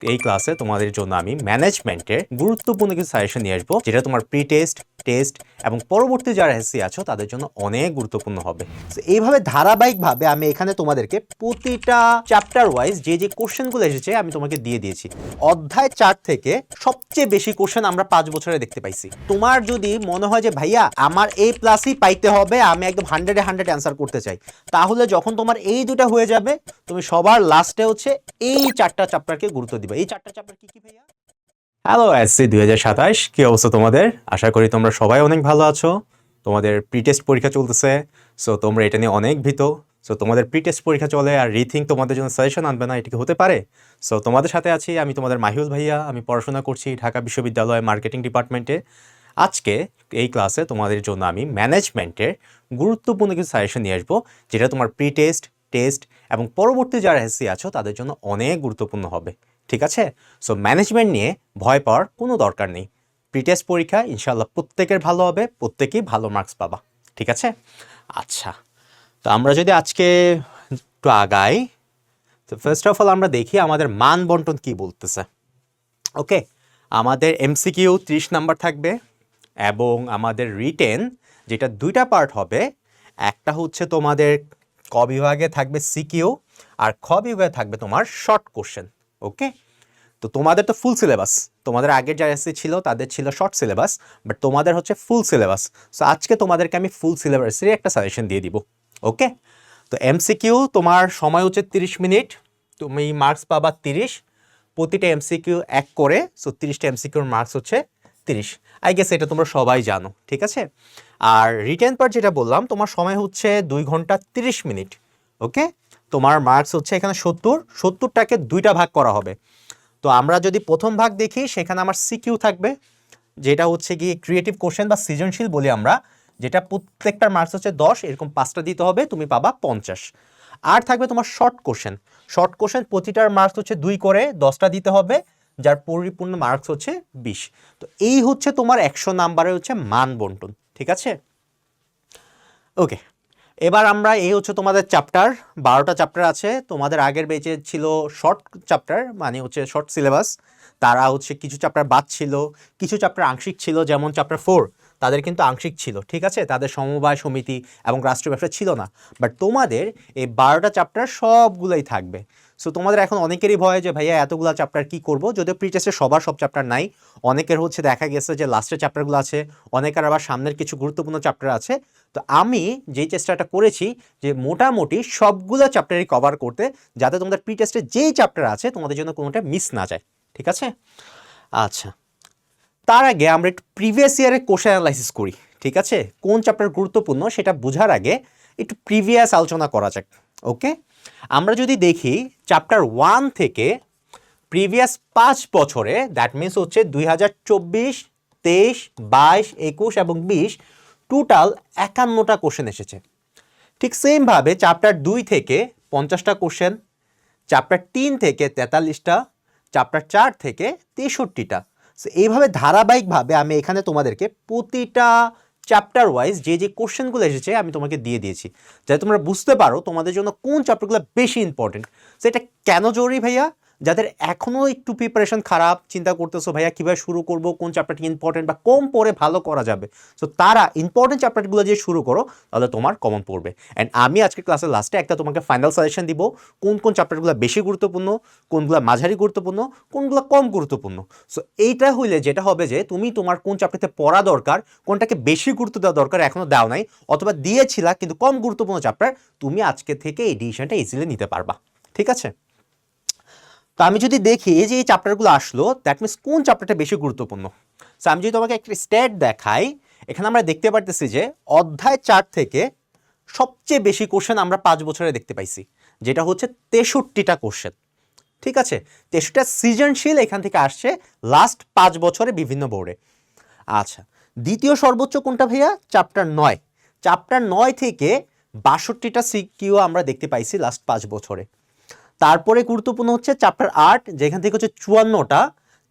এই ক্লাসে তোমাদের জন্য আমি ম্যানেজমেন্টের গুরুত্বপূর্ণ কিছু সাজেশন নিয়ে আসবো, যেটা তোমার প্রি টেস্ট, টেস্ট এবং পরবর্তী যারা এসসি আছো তাদের জন্য অনেক গুরুত্বপূর্ণ হবে। এইভাবে ধারাবাহিকভাবে আমি এখানে তোমাদেরকে প্রতিটা চ্যাপ্টার ওয়াইজ যে যে কোশ্চেনগুলো এসেছে আমি তোমাকে দিয়ে দিয়েছি। অধ্যায় 4 থেকে সবচেয়ে বেশি কোশ্চেন আমরা 5 বছরে দেখতে পাইছি। তোমার যদি মনে হয় যে ভাইয়া আমার A+ই পাইতে হবে, আমি একদম 100-এ 100 অ্যান্সার করতে চাই, তাহলে যখন তোমার এই দুটা হয়ে যাবে, তুমি সবার লাস্টে হচ্ছে এই 4টা চ্যাপ্টারকে গুরুত্ব দিবে। এই 4টা চ্যাপ্টার কি কি ভাইয়া? হ্যালো এসসি 2027, কি অবস্থা তোমাদের? আশা করি তোমরা সবাই অনেক ভালো আছো। তোমাদের প্রি টেস্ট পরীক্ষা চলতেছে, সো তোমরা এটা নিয়ে অনেক ভীত। সো তোমাদের প্রি টেস্ট পরীক্ষা চলে আর রিথিঙ্ক তোমাদের জন্য সাজেশন আনবে না, এটা কি হতে পারে? সো তোমাদের সাথে আছি আমি, তোমাদের মাহিউল ভাইয়া। আমি পড়াশোনা করছি ঢাকা বিশ্ববিদ্যালয় মার্কেটিং ডিপার্টমেন্টে। আজকে এই ক্লাসে তোমাদের জন্য আমি ম্যানেজমেন্টের গুরুত্বপূর্ণ কিছু সাজেশন নিয়ে আসবো, যেটা তোমার প্রি টেস্ট, টেস্ট এবং পরবর্তী যারা এসসি আছো তাদের জন্য অনেক গুরুত্বপূর্ণ হবে। ঠিক আছে? সো ম্যানেজমেন্ট নিয়ে ভয় পাওয়ার কোনো দরকার নেই। প্রি টেস্ট পরীক্ষা ইনশাল্লাহ প্রত্যেকের ভালো হবে, প্রত্যেকেই ভালো মার্কস পাবা। ঠিক আছে? আচ্ছা, তো আমরা যদি আজকে একটু আগাই, তো ফার্স্ট অফ অল আমরা দেখি আমাদের মান বন্টন কি বলতেছে। ওকে, আমাদের এমসিকিউ 30 নাম্বার থাকবে এবং আমাদের রিটেন যেটা দুইটা পার্ট হবে, একটা হচ্ছে তোমাদের ক বিভাগে থাকবে সিকিউ আর খ বিভাগে থাকবে তোমার শর্ট কোশ্চেন। ওকে, তো তোমাদের তো ফুল সিলেবাস, তোমাদের আগের যারা এসসি ছিল তাদের ছিল শর্ট সিলেবাস, বাট তোমাদের হচ্ছে ফুল সিলেবাস। সো আজকে তোমাদেরকে আমি ফুল সিলেবাসেরই একটা সাজেশন দিয়ে দিব। ওকে, তো এমসিকিউ তোমার সময় হচ্ছে 30 মিনিট, তুমি মার্কস পাবা 30, প্রতিটা এমসিকিউ 1 করে, সো 30টা এমসিকিউর মার্কস হচ্ছে 30। আই গেস এটা তোমরা সবাই জানো। ঠিক আছে? আর রিটেন পার্ট যেটা বললাম, তোমার সময় হচ্ছে 2 ঘন্টা 30 মিনিট। ওকে, তোমার মার্কস হচ্ছে এখানে 70টাকে দুইটা ভাগ করা হবে। তো আমরা যদি প্রথম ভাগ দেখি, সেখানে আমার সিকিউ থাকবে, যেটা হচ্ছে কি ক্রিয়েটিভ কোশ্চেন বা সৃজনশীল বলি আমরা, যেটা প্রত্যেকটার মার্কস হচ্ছে 10, এরকম 5টা দিতে হবে, তুমি পাবা 50। আর থাকবে তোমার শর্ট কোশ্চেন। শর্ট কোশ্চেন প্রতিটার মার্কস হচ্ছে 2 করে, 10টা দিতে হবে, যার পরিপূর্ণ মার্কস হচ্ছে 20। তো এই হচ্ছে তোমার 100 নাম্বারের হচ্ছে মান বন্টন। ঠিক আছে? ওকে, এবার আমরা এই হচ্ছে তোমাদের চ্যাপ্টার, 12টা চ্যাপ্টার আছে। তোমাদের আগের বেচে ছিল শর্ট চ্যাপ্টার, মানে হচ্ছে শর্ট সিলেবাস, তারা হচ্ছে কিছু চ্যাপ্টার বাদ ছিল, কিছু চ্যাপ্টার আংশিক ছিল, যেমন চ্যাপ্টার 4 তাদের কিন্তু আংশিক ছিল। ঠিক আছে? তাদের সমবায় সমিতি এবং রাষ্ট্রীয় ব্যবসা ছিল না, বাট তোমাদের এই 12টা চ্যাপ্টার সবগুলোই থাকবে। সো তোমাদের এখন অনেকেরই ভয় যে ভাইয়া এতগুলো চ্যাপ্টার কি করব, যদিও প্রি টেস্টে সবার সব চ্যাপ্টার নাই, অনেকের হচ্ছে দেখা গেছে যে লাস্টের চ্যাপ্টারগুলো আছে, অনেকের আবার সামনের কিছু গুরুত্বপূর্ণ চ্যাপ্টার আছে। তো আমি যেই চেষ্টাটা করেছি যে মোটামুটি সবগুলো চ্যাপ্টারই কভার করতে, যাতে তোমাদের প্রি টেস্টে যেই চ্যাপ্টার আছে তোমাদের জন্য কোনোটা মিস না যায়। ঠিক আছে? আচ্ছা, তার আগে আমরা একটু প্রিভিয়াস ইয়ারের কোশ্চেন অ্যানালাইসিস করি। ঠিক আছে? কোন চ্যাপ্টার গুরুত্বপূর্ণ সেটা বোঝার আগে একটু প্রিভিয়াস আলোচনা করা যাক। ওকে, আমরা যদি দেখি চ্যাপ্টার 1 থেকে প্রিভিয়াস 5 বছরে, দ্যাট মিনস হচ্ছে 2024, 23, 22, 21 এবং 20, টোটাল 51টা কোশ্চেন এসেছে। ঠিক সেমভাবে চ্যাপ্টার 2 থেকে 50টা কোশ্চেন, চ্যাপ্টার 3 থেকে 43টা, চ্যাপ্টার 4 থেকে 63টা। সো এইভাবে ধারাবাহিকভাবে আমি এখানে তোমাদেরকে প্রতিটা চ্যাপ্টার ওয়াইজ যে যে কোশ্চেনগুলো এসেছে আমি তোমাকে দিয়ে দিয়েছি, যাতে তোমরা বুঝতে পারো তোমাদের জন্য কোন চ্যাপ্টারগুলো বেশি ইম্পর্টেন্ট। সো এটা কেন জরুরি ভাইয়া? যাদের এখনও একটু প্রিপারেশন খারাপ, চিন্তা করতেছো ভাইয়া কীভাবে শুরু করব, কোন চ্যাপ্টারটি ইম্পর্টেন্ট বা কম পড়ে ভালো করা যাবে, সো তারা ইম্পর্টেন্ট চ্যাপ্টারগুলো যে শুরু করো, তাহলে তোমার কমন পড়বে। অ্যান্ড আমি আজকে ক্লাসের লাস্টে একটা তোমাকে ফাইনাল সাজেশন দিব, কোন কোন চ্যাপ্টারগুলো বেশি গুরুত্বপূর্ণ, কোনগুলো মাঝারি গুরুত্বপূর্ণ, কোনগুলো কম গুরুত্বপূর্ণ। সো এইটা হইলে যেটা হবে যে তুমি তোমার কোন চ্যাপ্টারতে পড়া দরকার, কোনটাকে বেশি গুরুত্ব দেওয়া দরকার এখনও দাও নাই, অথবা দিয়েছিলা কিন্তু কম গুরুত্বপূর্ণ চ্যাপ্টার, তুমি আজকে থেকে এই ডিসিশনটা ইজিলি নিতে পারবা। ঠিক আছে? তো আমি যদি দেখি যে এই চ্যাপ্টারগুলো আসলো, দ্যাট মিনস কোন চ্যাপ্টারটা বেশি গুরুত্বপূর্ণ। সো আমি যদি তোমাকে একটা স্ট্যাট দেখাই, এখানে আমরা দেখতে পারতেছি যে অধ্যায় 4 থেকে সবচেয়ে বেশি কোশ্চেন আমরা 5 বছরে দেখতে পাইছি, যেটা হচ্ছে 63টা কোশ্চেন। ঠিক আছে? 63টা সৃজনশীল এখান থেকে আসছে লাস্ট 5 বছরে বিভিন্ন বোর্ডে। আচ্ছা, দ্বিতীয় সর্বোচ্চ কোনটা ভাইয়া? চ্যাপ্টার 9। চ্যাপ্টার 9 থেকে 62টা সিকিউ আমরা দেখতে পাইছি লাস্ট 5 বছরে। তারপরে গুরুত্বপূর্ণ হচ্ছে চ্যাপ্টার 8, যেখান থেকে হচ্ছে 54টা,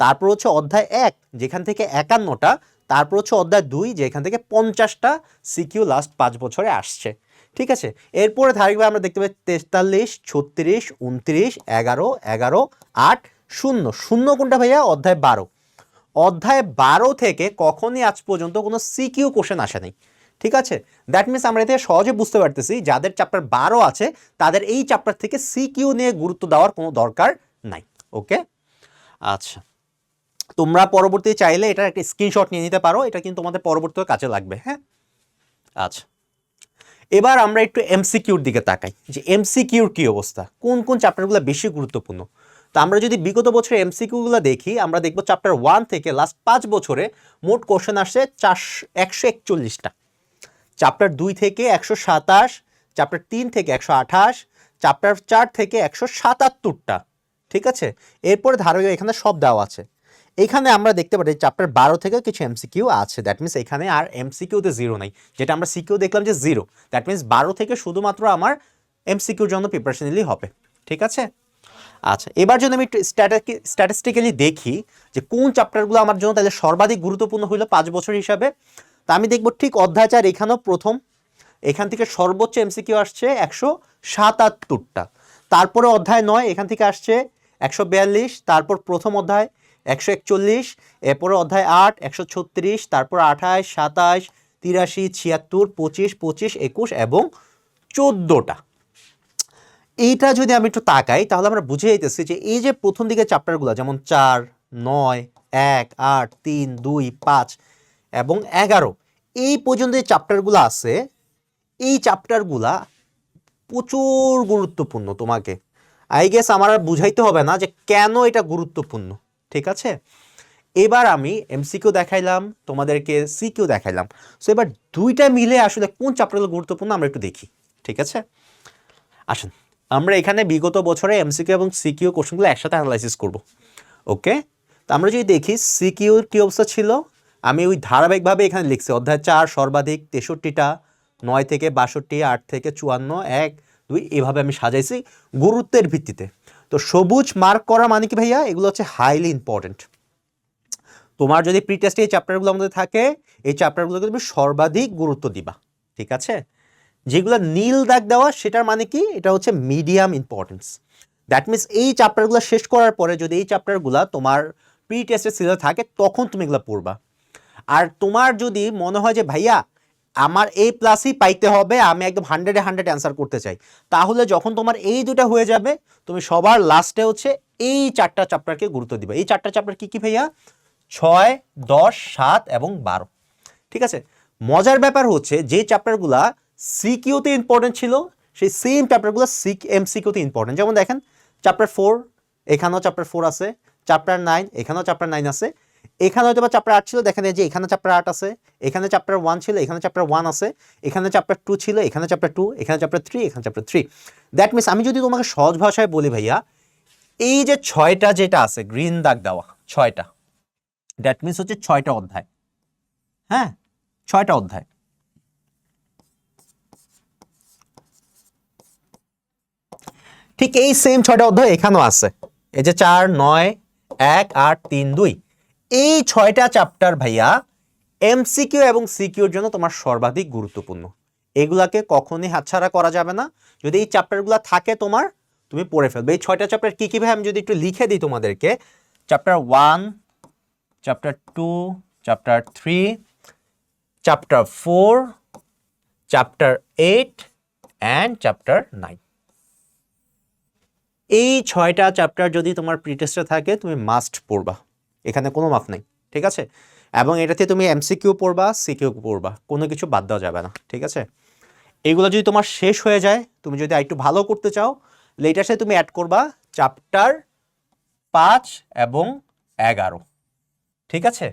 তারপর হচ্ছে অধ্যায় 1, যেখান থেকে 51টা, তারপর হচ্ছে অধ্যায় 2, যেখান থেকে 50টা সিকিউ লাস্ট 5 বছরে আসছে। ঠিক আছে? এরপরে ধারাবাহিকভাবে আমরা দেখতে পাই 43, 36, 29, 11, 11, 8, শূন্য শূন্য কোনটা ভাইয়া? অধ্যায় 12। অধ্যায় 12 থেকে কখনই আজ পর্যন্ত কোনো সিকিউ কোশ্চেন আসে নাই, ঠিক আছে? দ্যাট মিনস আমরা এতে সহজে বুঝতে পারতেছি যাদের চ্যাপ্টার 12 আছে তাদের এই চ্যাপ্টার থেকে সিকিউ নিয়ে গুরুত্ব দেওয়ার কোনো দরকার নাই। ওকে, আচ্ছা, তোমরা পরবর্তী চাইলে এটা একটা স্ক্রিনশট নিয়ে নিতে পারো, এটা কিন্তু তোমাদের পরবর্তীতে কাজে লাগবে। হ্যাঁ, আচ্ছা, এবার আমরা একটু এমসিকিউর দিকে তাকাই যে এমসিকিউর কি অবস্থা, কোন কোন চ্যাপ্টারগুলো বেশি গুরুত্বপূর্ণ। তো আমরা যদি বিগত বছরের এমসিকিউগুলো দেখি, আমরা দেখব চ্যাপ্টার 1 থেকে লাস্ট 5 বছরে মোট কোশ্চেন আসছে 141টা, চ্যাপ্টার 2 থেকে 127, চ্যাপ্টার 3 থেকে 128, চ্যাপ্টার 4 থেকে 177টা, ঠিক আছে? এরপরে ধারাবাহিক এখানে সব দেওয়া আছে। এখানে আমরা দেখতে পারি চ্যাপ্টার 12 থেকে কিছু এমসিকিউ আছে, দ্যাট মিনস এখানে আর এমসিকিউতে জিরো নাই, যেটা আমরা সিকিউ দেখলাম যে জিরো, দ্যাট মিনস 12 থেকে শুধুমাত্র আমার এমসিকিউর জন্য প্রিপারেশন নিলেই হবে, ঠিক আছে? আচ্ছা, এবার যদি আমি একটু স্ট্যাটিস্টিক্যালি দেখি যে কোন চ্যাপ্টারগুলো আমার জন্য তাহলে সর্বাধিক গুরুত্বপূর্ণ হলো 5 বছর হিসাবে, তা আমি দেখব ঠিক অধ্যায় 4 এখানেও প্রথম, এখান থেকে সর্বোচ্চ এমসিকিউ আসছে 177টা। তারপরে অধ্যায় 9 এখান থেকে আসছে 142, তারপর প্রথম অধ্যায় 141, এরপরে অধ্যায় 8 136, তারপর 28, 27, 83, 76, 25, 25, 21 এবং 14টা। এইটা যদি আমি একটু তাকাই তাহলে আমরা বুঝে যাইতেছি যে এই যে প্রথম দিকে চ্যাপ্টারগুলো যেমন 4, 9, 1, 8, 3, 2, 5 এবং 11, এই পর্যন্ত যে চ্যাপ্টারগুলো আছে এই চ্যাপ্টারগুলা প্রচুর গুরুত্বপূর্ণ। তোমাকে আই গেস আমার আর বুঝাইতে হবে না যে কেন এটা গুরুত্বপূর্ণ, ঠিক আছে? এবার আমি এমসিকিউ দেখাইলাম, তোমাদেরকে সিকিউ দেখাইলাম, সো এবার দুইটা মিলে আসলে কোন চ্যাপ্টারগুলো গুরুত্বপূর্ণ আমরা একটু দেখি, ঠিক আছে? আসুন আমরা এখানে বিগত বছরে এমসিকিউ এবং সিকিউ কোশ্চেনগুলো একসাথে অ্যানালাইসিস করব। ওকে, তো আমরা যদি দেখি সিকিউর কী অবস্থা ছিল, আমি ওই ধারাবাহিকভাবে এখানে লিখছি অধ্যায় 4 সর্বাধিক 63টা, 9 থেকে 62, 8 থেকে 54, 1, 2 এভাবে আমি সাজাইছি গুরুত্বের ভিত্তিতে। তো সবুজ মার্ক করা মানে কি ভাইয়া? এগুলো হচ্ছে হাইলি ইম্পর্টেন্ট। তোমার যদি প্রি টেস্টে এই চ্যাপ্টারগুলো আমাদের থাকে, এই চ্যাপ্টারগুলোকে তুমি সর্বাধিক গুরুত্ব দিবা, ঠিক আছে? যেগুলো নীল দাগ দেওয়া সেটার মানে কি? এটা হচ্ছে মিডিয়াম ইম্পর্টেন্স। দ্যাট মিনস এই চ্যাপ্টারগুলো শেষ করার পরে যদি এই চ্যাপ্টারগুলো তোমার প্রি টেস্টের সিলেবাসে থাকে তখন তুমি এগুলো পড়বা। আর তোমার যদি মনে হয় যে ভাইয়া আমার A+ পাইতে হবে, আমি একদম 100-এ 100 অ্যান্সার করতে চাই, তাহলে যখন তোমার এই দুটা হয়ে যাবে তুমি সবার লাস্টে হচ্ছে এই 4টা চ্যাপ্টারকে গুরুত্ব দিবে। এই 4টা চ্যাপ্টার কি কি ভাইয়া? 6, 10, 7 এবং 12, ঠিক আছে? মজার ব্যাপার হচ্ছে যে চ্যাপ্টারগুলা সিকিউতে ইম্পর্টেন্ট ছিল সেই সেম চ্যাপ্টারগুলো এমসিকিউতে ইম্পর্টেন্ট। যেমন দেখেন চ্যাপ্টার 4, এখানেও চ্যাপ্টার 4 আছে, চ্যাপ্টার 9 এখানেও চ্যাপ্টার 9 আছে, এখানে হয়তো বা চ্যাপ্টার 8 ছিল, দেখেন এই যে এখানে চ্যাপ্টার 8 আছে, এখানে চ্যাপ্টার 1 ছিল, এখানে চ্যাপ্টার 1 আছে, এখানে চ্যাপ্টার 2 ছিল, এখানে চ্যাপ্টার 2, এখানে চ্যাপ্টার 3, এখানে চ্যাপ্টার 3। দ্যাট মিনস আমি যদি তোমাকে সহজ ভাষায় বলি ভাইয়া, এই যে 6টা যেটা আছে গ্রিন দাগ দেওয়া 6টা, দ্যাট মিনস হচ্ছে 6টা অধ্যায়। হ্যাঁ, 6টা অধ্যায়। ঠিক এই সেম 6টা অধ্যায় এখানেও আছে, এই যে 4, 9, 1, 8, 3, 2, এই 6টা চ্যাপ্টার ভাইয়া এমসিকিউ এবং সিকিউর জন্য তোমার সর্বাধিক গুরুত্বপূর্ণ। এগুলাকে কখনোই হাতছাড়া করা যাবে না। যদি এই চ্যাপ্টারগুলো থাকে তোমার, তুমি পড়ে ফেলবে। এই 6টা চ্যাপ্টার কী কী ভাই আমি যদি একটু লিখে দিই তোমাদেরকে, chapter 1, chapter 2, chapter 3, chapter 4, chapter 8 and chapter 9। এই 6টা চ্যাপ্টার যদি তোমার প্রি টেস্টে থাকে তুমি মাস্ট পড়বা, এখানে কোনো মাফ নাই, ঠিক আছে? এবং এটাতে তুমি এমসিকিউ পড়বা, সিকিউ পড়বা, কোনো কিছু বাদ দেওয়া যাবে না, ঠিক আছে? এগুলো যদি তোমার শেষ হয়ে যায়, তুমি যদি একটু ভালো করতে চাও, লেটাসে তুমি অ্যাড করবা চ্যাপ্টার 5 এবং 11, ঠিক আছে?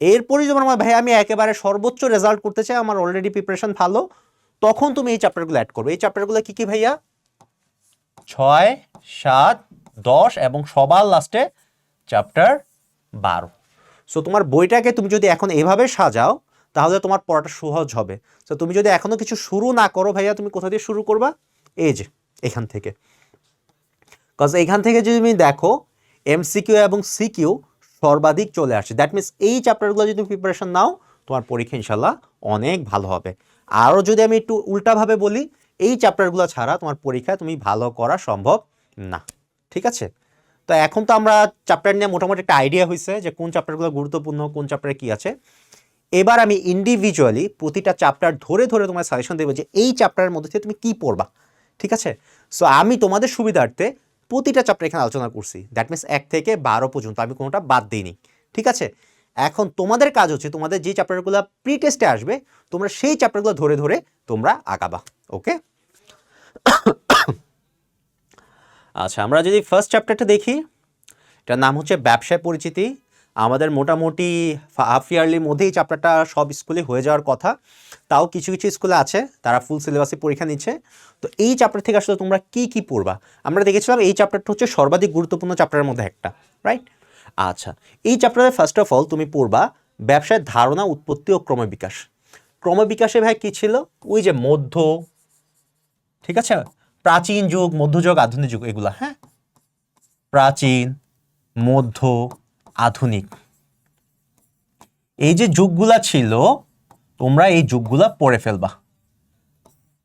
এরপরই যেমন আমার ভাই আমি একেবারে সর্বোচ্চ রেজাল্ট করতে চাই, আমার অলরেডি প্রিপারেশন ভালো, তখন তুমি এই চ্যাপ্টারগুলো অ্যাড করবে। এই চ্যাপ্টারগুলো কী কী ভাইয়া? 6, 7, 10 এবং সবার লাস্টে চ্যাপ্টার 12। সো তোমার বইটাকে তুমি যদি এখন এভাবে সাজাও তাহলে তোমার পড়াটা সহজ হবে। সো তুমি যদি এখনো কিছু শুরু না করো ভাইয়া, তুমি কোথা দিয়ে শুরু করবা? এই যে এখান থেকে। কজ এখান থেকে যদি তুমি দেখো এমসিকিউ এবং সিকিউ সর্বাধিক চলে আসে। দ্যাট মিনস এই চ্যাপ্টারগুলো যদি তুমি প্রিপারেশন নাও তোমার পরীক্ষা ইনশাল্লাহ অনেক ভালো হবে। আরও যদি আমি একটু উল্টাভাবে বলি, এই চ্যাপ্টারগুলো ছাড়া তোমার পরীক্ষায় তুমি ভালো করা সম্ভব না, ঠিক আছে? তো তো এখন তো আমরা চ্যাপ্টার নিয়ে মোটামুটি একটা আইডিয়া হয়েছে যে কোন চ্যাপ্টারগুলো গুরুত্বপূর্ণ, কোন চ্যাপ্টারে কি আছে। এবার আমি ইন্ডিভিজুয়ালি প্রতিটা চ্যাপ্টার ধরে ধরে তোমার সাজেশন দেবো যে এই চ্যাপ্টারের মধ্যে থেকে তুমি কি পড়বা, ঠিক আছে। সো আমি তোমাদের সুবিধার্থে প্রতিটা চ্যাপ্টার এখানে আলোচনা করছি, দ্যাট মিনস 1 থেকে 12 পর্যন্ত আমি কোনোটা বাদ দিইনি, ঠিক আছে। এখন তোমাদের কাজ হচ্ছে তোমাদের যে চ্যাপ্টারগুলো প্রি টেস্টে আসবে তোমরা সেই চ্যাপ্টারগুলো ধরে ধরে তোমরা আগাবা, ওকে। আচ্ছা, আমরা যদি ফার্স্ট চ্যাপ্টারটা দেখি, এটার নাম হচ্ছে ব্যবসায় পরিচিতি। আমাদের মোটামুটি হাফ ইয়ারলির মধ্যেই চ্যাপ্টারটা সব স্কুলে হয়ে যাওয়ার কথা, তাও কিছু কিছু স্কুলে আছে তারা ফুল সিলেবাসে পরীক্ষা নিচ্ছে। তো এই চ্যাপ্টার থেকে আসলে তোমরা কি কি পড়বা, আমরা দেখেছিলাম এই চ্যাপ্টারটা হচ্ছে সর্বাধিক গুরুত্বপূর্ণ চ্যাপ্টারের মধ্যে একটা, রাইট। আচ্ছা, এই চ্যাপ্টারে ফার্স্ট অফ অল তুমি পড়বা ব্যবসায়ের ধারণা, উৎপত্তি ও ক্রমবিকাশ। ক্রমবিকাশে ভাই কি ছিল, ওই যে মধ্য, ঠিক আছে, প্রাচীন যুগ, মধ্যযুগ, আধুনিক যুগ, এগুলা, হ্যাঁ, প্রাচীন, মধ্য, আধুনিক, এই যে যুগগুলা ছিল তোমরা এই যুগগুলা পড়ে ফেলবা।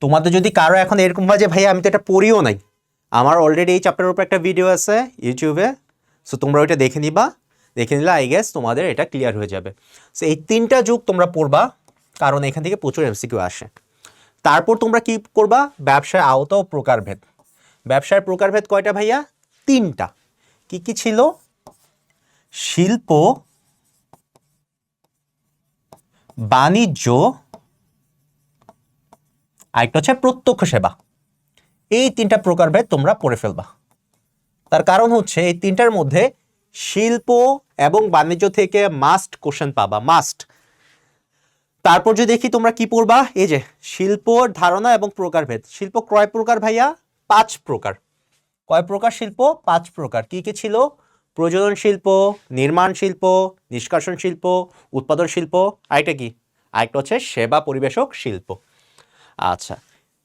তোমাদের যদি কারো এখন এরকম হয় যে ভাইয়া আমি তো এটা পড়িও নাই, আমার অলরেডি এই চ্যাপ্টারের উপর একটা ভিডিও আছে ইউটিউবে, সো তোমরা ওইটা দেখে নিবা, দেখে নিলে আই গেস তোমাদের এটা ক্লিয়ার হয়ে যাবে। সো এই 3টা যুগ তোমরা পড়বা, কারণ এখান থেকে প্রচুর এমসিকিউ আসে। তারপর তোমরা কি করবা, ব্যবসার আওতা ও প্রকারভেদ। ব্যবসার প্রকারভেদ কয়টা ভাইয়া, 3টা। কি কি ছিল, শিল্প, বাণিজ্য, আরেকটা হচ্ছে প্রত্যক্ষ সেবা। এই 3টা প্রকারভেদ তোমরা পড়ে ফেলবা। তার কারণ হচ্ছে এই 3টার মধ্যে শিল্প এবং বাণিজ্য থেকে মাস্ট কোশ্চেন পাবা, মাস্ট। তারপর যদি দেখি তোমরা কি পড়বা, এই যে শিল্পর ধারণা এবং প্রকারভেদ। শিল্প কয় প্রকার ভাইয়া, 5 প্রকার। কয় প্রকার শিল্প, 5 প্রকার। কি কি ছিল, প্রযোজন শিল্প, নির্মাণ শিল্প, নিষ্কাশন শিল্প, উৎপাদন শিল্প, আরেকটা কি, আরেকটা হচ্ছে সেবা পরিবেশক শিল্প। আচ্ছা,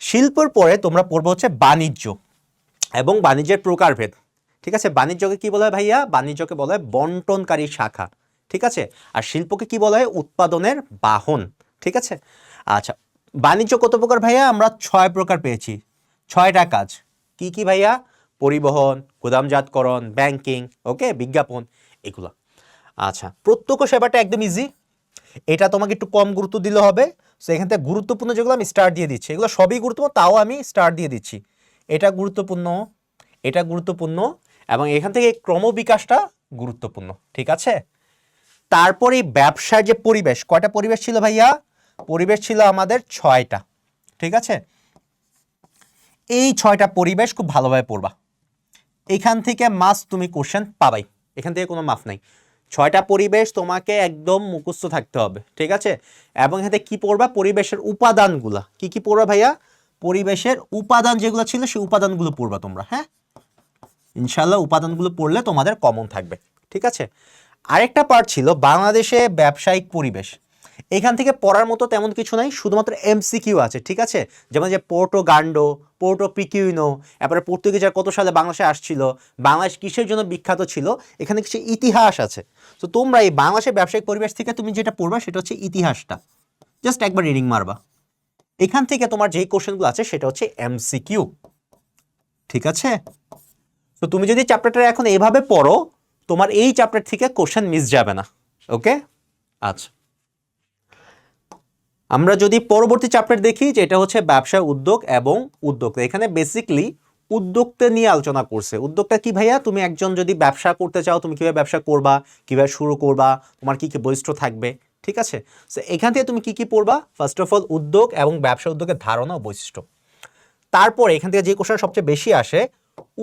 শিল্পর পরে তোমরা পড়বো হচ্ছে বাণিজ্য এবং বাণিজ্যের প্রকারভেদ, ঠিক আছে। বাণিজ্যকে কি বলা হয় ভাইয়া, বাণিজ্যকে বলা হয় বন্টনকারী শাখা, ঠিক আছে। আর শিল্পকে কি বলা হয়, উৎপাদনের বাহন, ঠিক আছে। আচ্ছা, বাণিজ্য কত প্রকার ভাইয়া, আমরা 6 প্রকার পেয়েছি, 6টা কাজ। কি কি ভাইয়া, পরিবহন, গুদামজাতকরণ, ব্যাংকিং, ওকে, বিজ্ঞাপন, এগুলা। আচ্ছা, প্রত্যক্ষ সেবাটা একদম ইজি, এটা তোমাকে একটু কম গুরুত্ব দিলে হবে। সো এখান থেকে গুরুত্বপূর্ণ যেগুলো আমি স্টার দিয়ে দিচ্ছি, এগুলো সবই গুরুত্বপূর্ণ, তাও আমি স্টার দিয়ে দিচ্ছি। এটা গুরুত্বপূর্ণ, এটা গুরুত্বপূর্ণ, এবং এখান থেকে ক্রমবিকাশটা গুরুত্বপূর্ণ, ঠিক আছে। তারপরে ব্যবসার যে পরিবেশ, কয়টা পরিবেশ ছিল ভাইয়া, পরিবেশ ছিল আমাদের 6টা, ঠিক আছে। এই 6টা পরিবেশ খুব ভালোভাবে পড়বা, এখান থেকে মাস্ট তুমি কোশ্চেন পাবাই, এখান থেকে কোনো মাফ নাই। 6টা পরিবেশ তোমাকে একদম মুখস্থ থাকতে হবে, ঠিক আছে। এবং এখান থেকে কি পড়বা, পরিবেশের উপাদানগুলা। কি কি পড়বা ভাইয়া, পরিবেশের উপাদান যেগুলো ছিল সেই উপাদানগুলো পড়বা তোমরা, হ্যাঁ, ইনশাল্লাহ উপাদানগুলো পড়লে তোমাদের কমন থাকবে, ঠিক আছে। আরেকটা পার্ট ছিল বাংলাদেশে ব্যবসায়িক পরিবেশ। এখান থেকে পড়ার মতো তেমন কিছু নাই, শুধুমাত্র এমসিকিউ আছে, ঠিক আছে। যেমন যে পোর্টো গান্ডো, পোর্টো পিকিউনো, এরপরে পর্তুগিজরা কত সালে বাংলাদেশে আসছিল, বাংলাদেশ কিসের জন্য বিখ্যাত ছিল, এখানে কিছু ইতিহাস আছে। তো তোমরা এই বাংলাদেশের ব্যবসায়িক পরিবেশ থেকে তুমি যেটা পড়বা সেটা হচ্ছে ইতিহাসটা, জাস্ট একবার রিডিং মারবা। এখান থেকে তোমার যেই কোশ্চেনগুলো আছে সেটা হচ্ছে এমসিকিউ, ঠিক আছে। তো তুমি যদি চ্যাপ্টারটা এখন এইভাবে পড়ো তোমার এই চ্যাপ্টার থেকে কোশ্চেন মিস যাবে না, ওকে। আচ্ছা, আমরা যদি পরবর্তী চ্যাপ্টার দেখি যেটা হচ্ছে ব্যবসা, উদ্যোগ এবং উদ্যোক্তা। এখানে বেসিকলি উদ্যোক্তা নিয়ে আলোচনা করছে। উদ্যোক্তা কি ভাইয়া, তুমি একজন যদি ব্যবসা করতে চাও তুমি কিভাবে ব্যবসা করবা, কিভাবে শুরু করবা, তোমার কি কি বৈশিষ্ট্য থাকবে, ঠিক আছে। সো এখান থেকে তুমি কি কি পড়বা, ফার্স্ট অফ অল উদ্যোগ এবং ব্যবসা উদ্যোগের ধারণা ও বৈশিষ্ট্য। তারপর এখান থেকে যে কোশ্চেন সবচেয়ে বেশি আসে,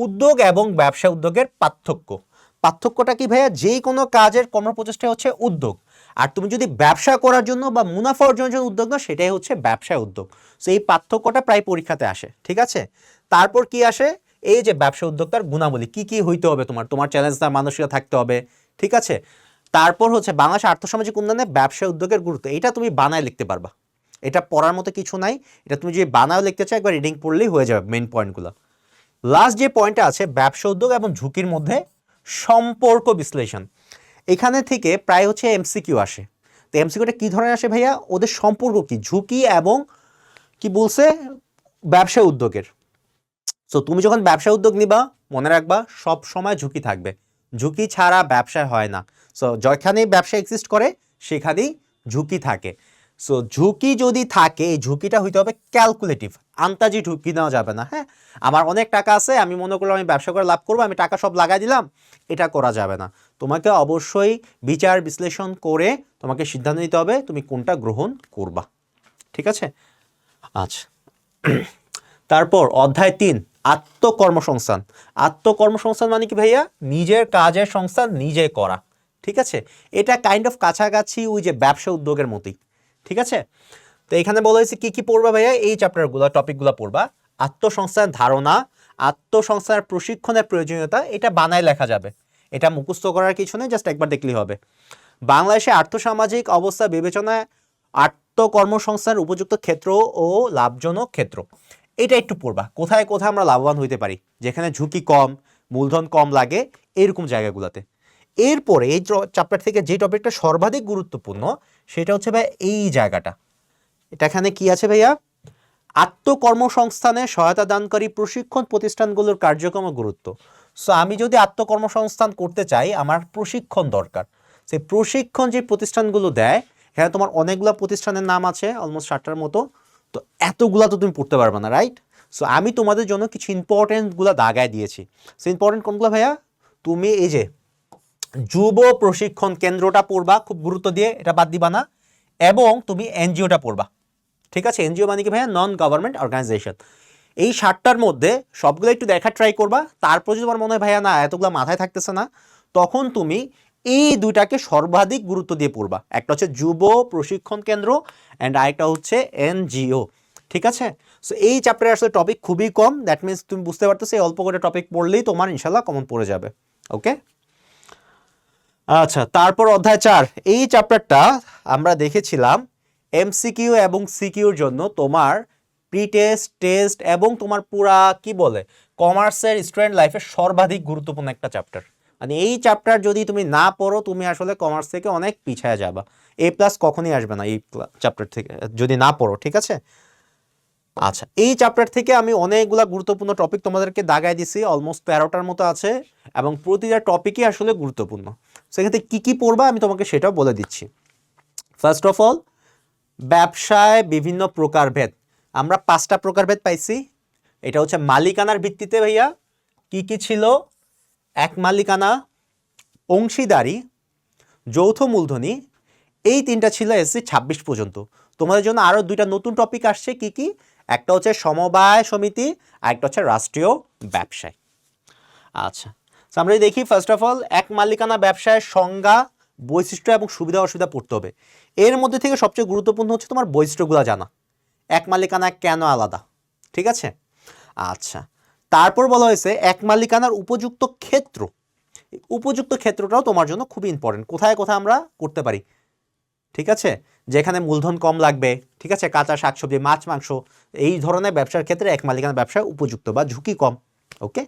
উদ্যোগ এবং ব্যবসা উদ্যোগের পার্থক্য। পার্থক্যটা কি ভাইয়া, যে কোনো কাজের কর্মপ্রচেষ্টা হচ্ছে উদ্যোগ, আর তুমি যদি ব্যবসা করার জন্য বা মুনাফা অর্জনের জন্য উদ্যোগ নাও সেটাই হচ্ছে ব্যবসায় উদ্যোগ। সো এই পার্থক্যটা প্রায় পরীক্ষাতে আসে, ঠিক আছে। তারপর কি আসে, এই যে ব্যবসা উদ্যোক্তার গুণাবলী, কি কি হইতে হবে, তোমার চ্যালেঞ্জটা মানসিকতা থাকতে হবে, ঠিক আছে। তারপর হচ্ছে বাংলাদেশ আর্থসামাজিক উন্নয়নে ব্যবসা উদ্যোগের গুরুত্ব, এটা তুমি বানায় লিখতে পারবা, এটা পড়ার মতো কিছু নাই, এটা তুমি যদি বানায় লিখতে চাও একবার রিডিং পড়লেই হয়ে যাবে মেইন পয়েন্টগুলো। লাস্ট যে পয়েন্টটা আছে ব্যবসা উদ্যোগ এবং ঝুঁকির মধ্যে সম্পর্ক বিশ্লেষণ, এখানে থেকে প্রায় হচ্ছে এমসিকিউ আসে। তো এমসিকিউটা কী ধরনের আসে ভাইয়া, ওদের সম্পর্ক কি, ঝুঁকি এবং কি বলছে ব্যবসা উদ্যোগের। সো তুমি যখন ব্যবসা উদ্যোগ নিবা মনে রাখবা সব সময় ঝুঁকি থাকবে, ঝুঁকি ছাড়া ব্যবসায় হয় না। সো যেখানেই ব্যবসা এক্সিস্ট করে সেখানেই ঝুঁকি থাকে। সো ঝুঁকি যদি থাকে এই ঝুঁকিটা হইতে হবে ক্যালকুলেটিভ, আন্তাজি ঝুঁকি নেওয়া যাবে না। হ্যাঁ, আমার অনেক টাকা আছে, আমি মনে করলাম আমি ব্যবসা করে লাভ করবো, আমি টাকা সব লাগাই দিলাম, এটা করা যাবে না। তোমাকে অবশ্যই বিচার বিশ্লেষণ করে তোমাকে সিদ্ধান্ত নিতে হবে তুমি কোনটা গ্রহণ করবা। ঠিক আছে? আচ্ছা, তারপর অধ্যায় 3 আত্মকর্মসংস্থান। আত্মকর্মসংস্থান মানে কি ভাইয়া? নিজের কাজের সংস্থান নিজে করা। ঠিক আছে, এটা কাইন্ড অফ কাছাকাছি ওই যে ব্যবসা উদ্যোগের মতোই। ঠিক আছে, তো এখানে বলা হয়েছে কি কি পড়বা ভাইয়া? এই চ্যাপ্টারগুলো টপিকগুলো পড়বা। আত্মসংস্থানের ধারণা, আত্মসংস্থানের প্রশিক্ষণের প্রয়োজনীয়তা, এটা বানায় লেখা যাবে, এটা মুখস্থ করার কিছু নেই, জাস্ট একবার দেখলেই হবে। বাংলাদেশে আর্থসামাজিক অবস্থা বিবেচনায় আত্মকর্মসংস্থানের উপযুক্ত ক্ষেত্র ও লাভজনক ক্ষেত্র, এটা একটু পড়বা। কোথায় কোথায় আমরা লাভবান হইতে পারি, যেখানে ঝুঁকি কম, মূলধন কম লাগে, এরকম জায়গাগুলোতে। এরপরে এই চ্যাপ্টার থেকে যে টপিকটা সর্বাধিক গুরুত্বপূর্ণ সেটা হচ্ছে ভাই এই জায়গাটা। এটা এখানে কি আছে ভাইয়া? আত্মকর্মসংস্থানে সহায়তা দানকারী প্রশিক্ষণ প্রতিষ্ঠানগুলোর কার্যক্রম ও গুরুত্ব। সো আমি যদি আত্মকর্মসংস্থান করতে চাই আমার প্রশিক্ষণ দরকার। সেই প্রশিক্ষণ যে প্রতিষ্ঠানগুলো দেয়, এখানে তোমার অনেকগুলো প্রতিষ্ঠানের নাম আছে, অলমোস্ট 60টার মতো। তো এতগুলা তো তুমি পড়তে পারবে না, রাইট? সো আমি তোমাদের জন্য কিছু ইম্পর্টেন্টগুলো দাগায় দিয়েছি। সো ইম্পর্টেন্ট কোনগুলো ভাইয়া? তুমি এই যে যুব প্রশিক্ষণ কেন্দ্রটা পড়বা খুব গুরুত্ব দিয়ে, এটা বাদ দিবা না। এবং তুমি এনজিওটা পড়বা। ঠিক আছে, এনজিও মানে কি ভাইয়া? Non government organisation. এই 60টার মধ্যে সবগুলো একটু দেখা ট্রাই করবা। তারপর যদি তোমার মনে হয় ভাইয়া না এতগুলো মাথায় থাকতেছে না, তখন তুমি এই দুইটাকে সর্বাধিক গুরুত্ব দিয়ে পড়বা। একটা হচ্ছে যুব প্রশিক্ষণ কেন্দ্র অ্যান্ড আরেকটা হচ্ছে এনজিও। ঠিক আছে, সো এই চ্যাপ্টারে আসলে টপিক খুবই কম, দ্যাট মিনস তুমি বুঝতে পারতেছো এই অল্প করে টপিক পড়লেই তোমার ইনশাল্লাহ কমন পড়ে যাবে। ওকে, আচ্ছা, তারপর অধ্যায় 4। এই চ্যাপ্টারটা আমরা দেখেছিলাম এমসিকিউ এবং সিকিউর জন্য তোমার প্রি টেস্ট, টেস্ট এবং তোমার পুরা কি বলে কমার্সের স্টুডেন্ট লাইফের সর্বাধিক গুরুত্বপূর্ণ একটা চ্যাপ্টার। মানে এই চ্যাপ্টার যদি তুমি না পড়ো তুমি আসলে কমার্স থেকে অনেক পিছায় যাবা, এ প্লাস কখনই আসবে না এই চ্যাপ্টার থেকে যদি না পড়ো। ঠিক আছে, আচ্ছা, এই চ্যাপ্টার থেকে আমি অনেকগুলা গুরুত্বপূর্ণ টপিক তোমাদেরকে দাগায় দিছি, অলমোস্ট 13টার মতো আছে এবং প্রতিটা টপিকই আসলে গুরুত্বপূর্ণ। সেক্ষেত্রে কী কী পড়বা আমি তোমাকে সেটাও বলে দিচ্ছি। ফার্স্ট অফ অল, ব্যবসায় বিভিন্ন প্রকারভেদ। আমরা 5টা প্রকারভেদ পাইছি। এটা হচ্ছে মালিকানার ভিত্তিতে ভাইয়া কি কি ছিল? এক মালিকানা, অংশীদারি, যৌথ মূলধনী, এই 3টা ছিল এসসি 26 পর্যন্ত। তোমাদের জন্য আরও 2টা নতুন টপিক আসছে। কি কি? একটা হচ্ছে সমবায় সমিতি আর একটা হচ্ছে রাষ্ট্রীয় ব্যবসায়। আচ্ছা, আমরা যদি দেখি ফার্স্ট অফ অল এক মালিকানা ব্যবসায়ের সংজ্ঞা, বৈশিষ্ট্য এবং সুবিধা অসুবিধা পড়তে হবে। এর মধ্যে থেকে সবচেয়ে গুরুত্বপূর্ণ হচ্ছে তোমার বৈশিষ্ট্যগুলো জানা, এক মালিকানা কেন আলাদা। ঠিক আছে, আচ্ছা, তারপর বলা হয়েছে এক মালিকানার উপযুক্ত ক্ষেত্র। উপযুক্ত ক্ষেত্রটাও তোমার জন্য খুবই ইম্পর্টেন্ট, কোথায় কোথায় আমরা করতে পারি। ঠিক আছে, যেখানে মূলধন কম লাগবে, ঠিক আছে, কাঁচা শাকসবজি, মাছ মাংস, এই ধরনের ব্যবসার ক্ষেত্রে এক মালিকানা ব্যবসা উপযুক্ত বা ঝুঁকি কম। ওকে,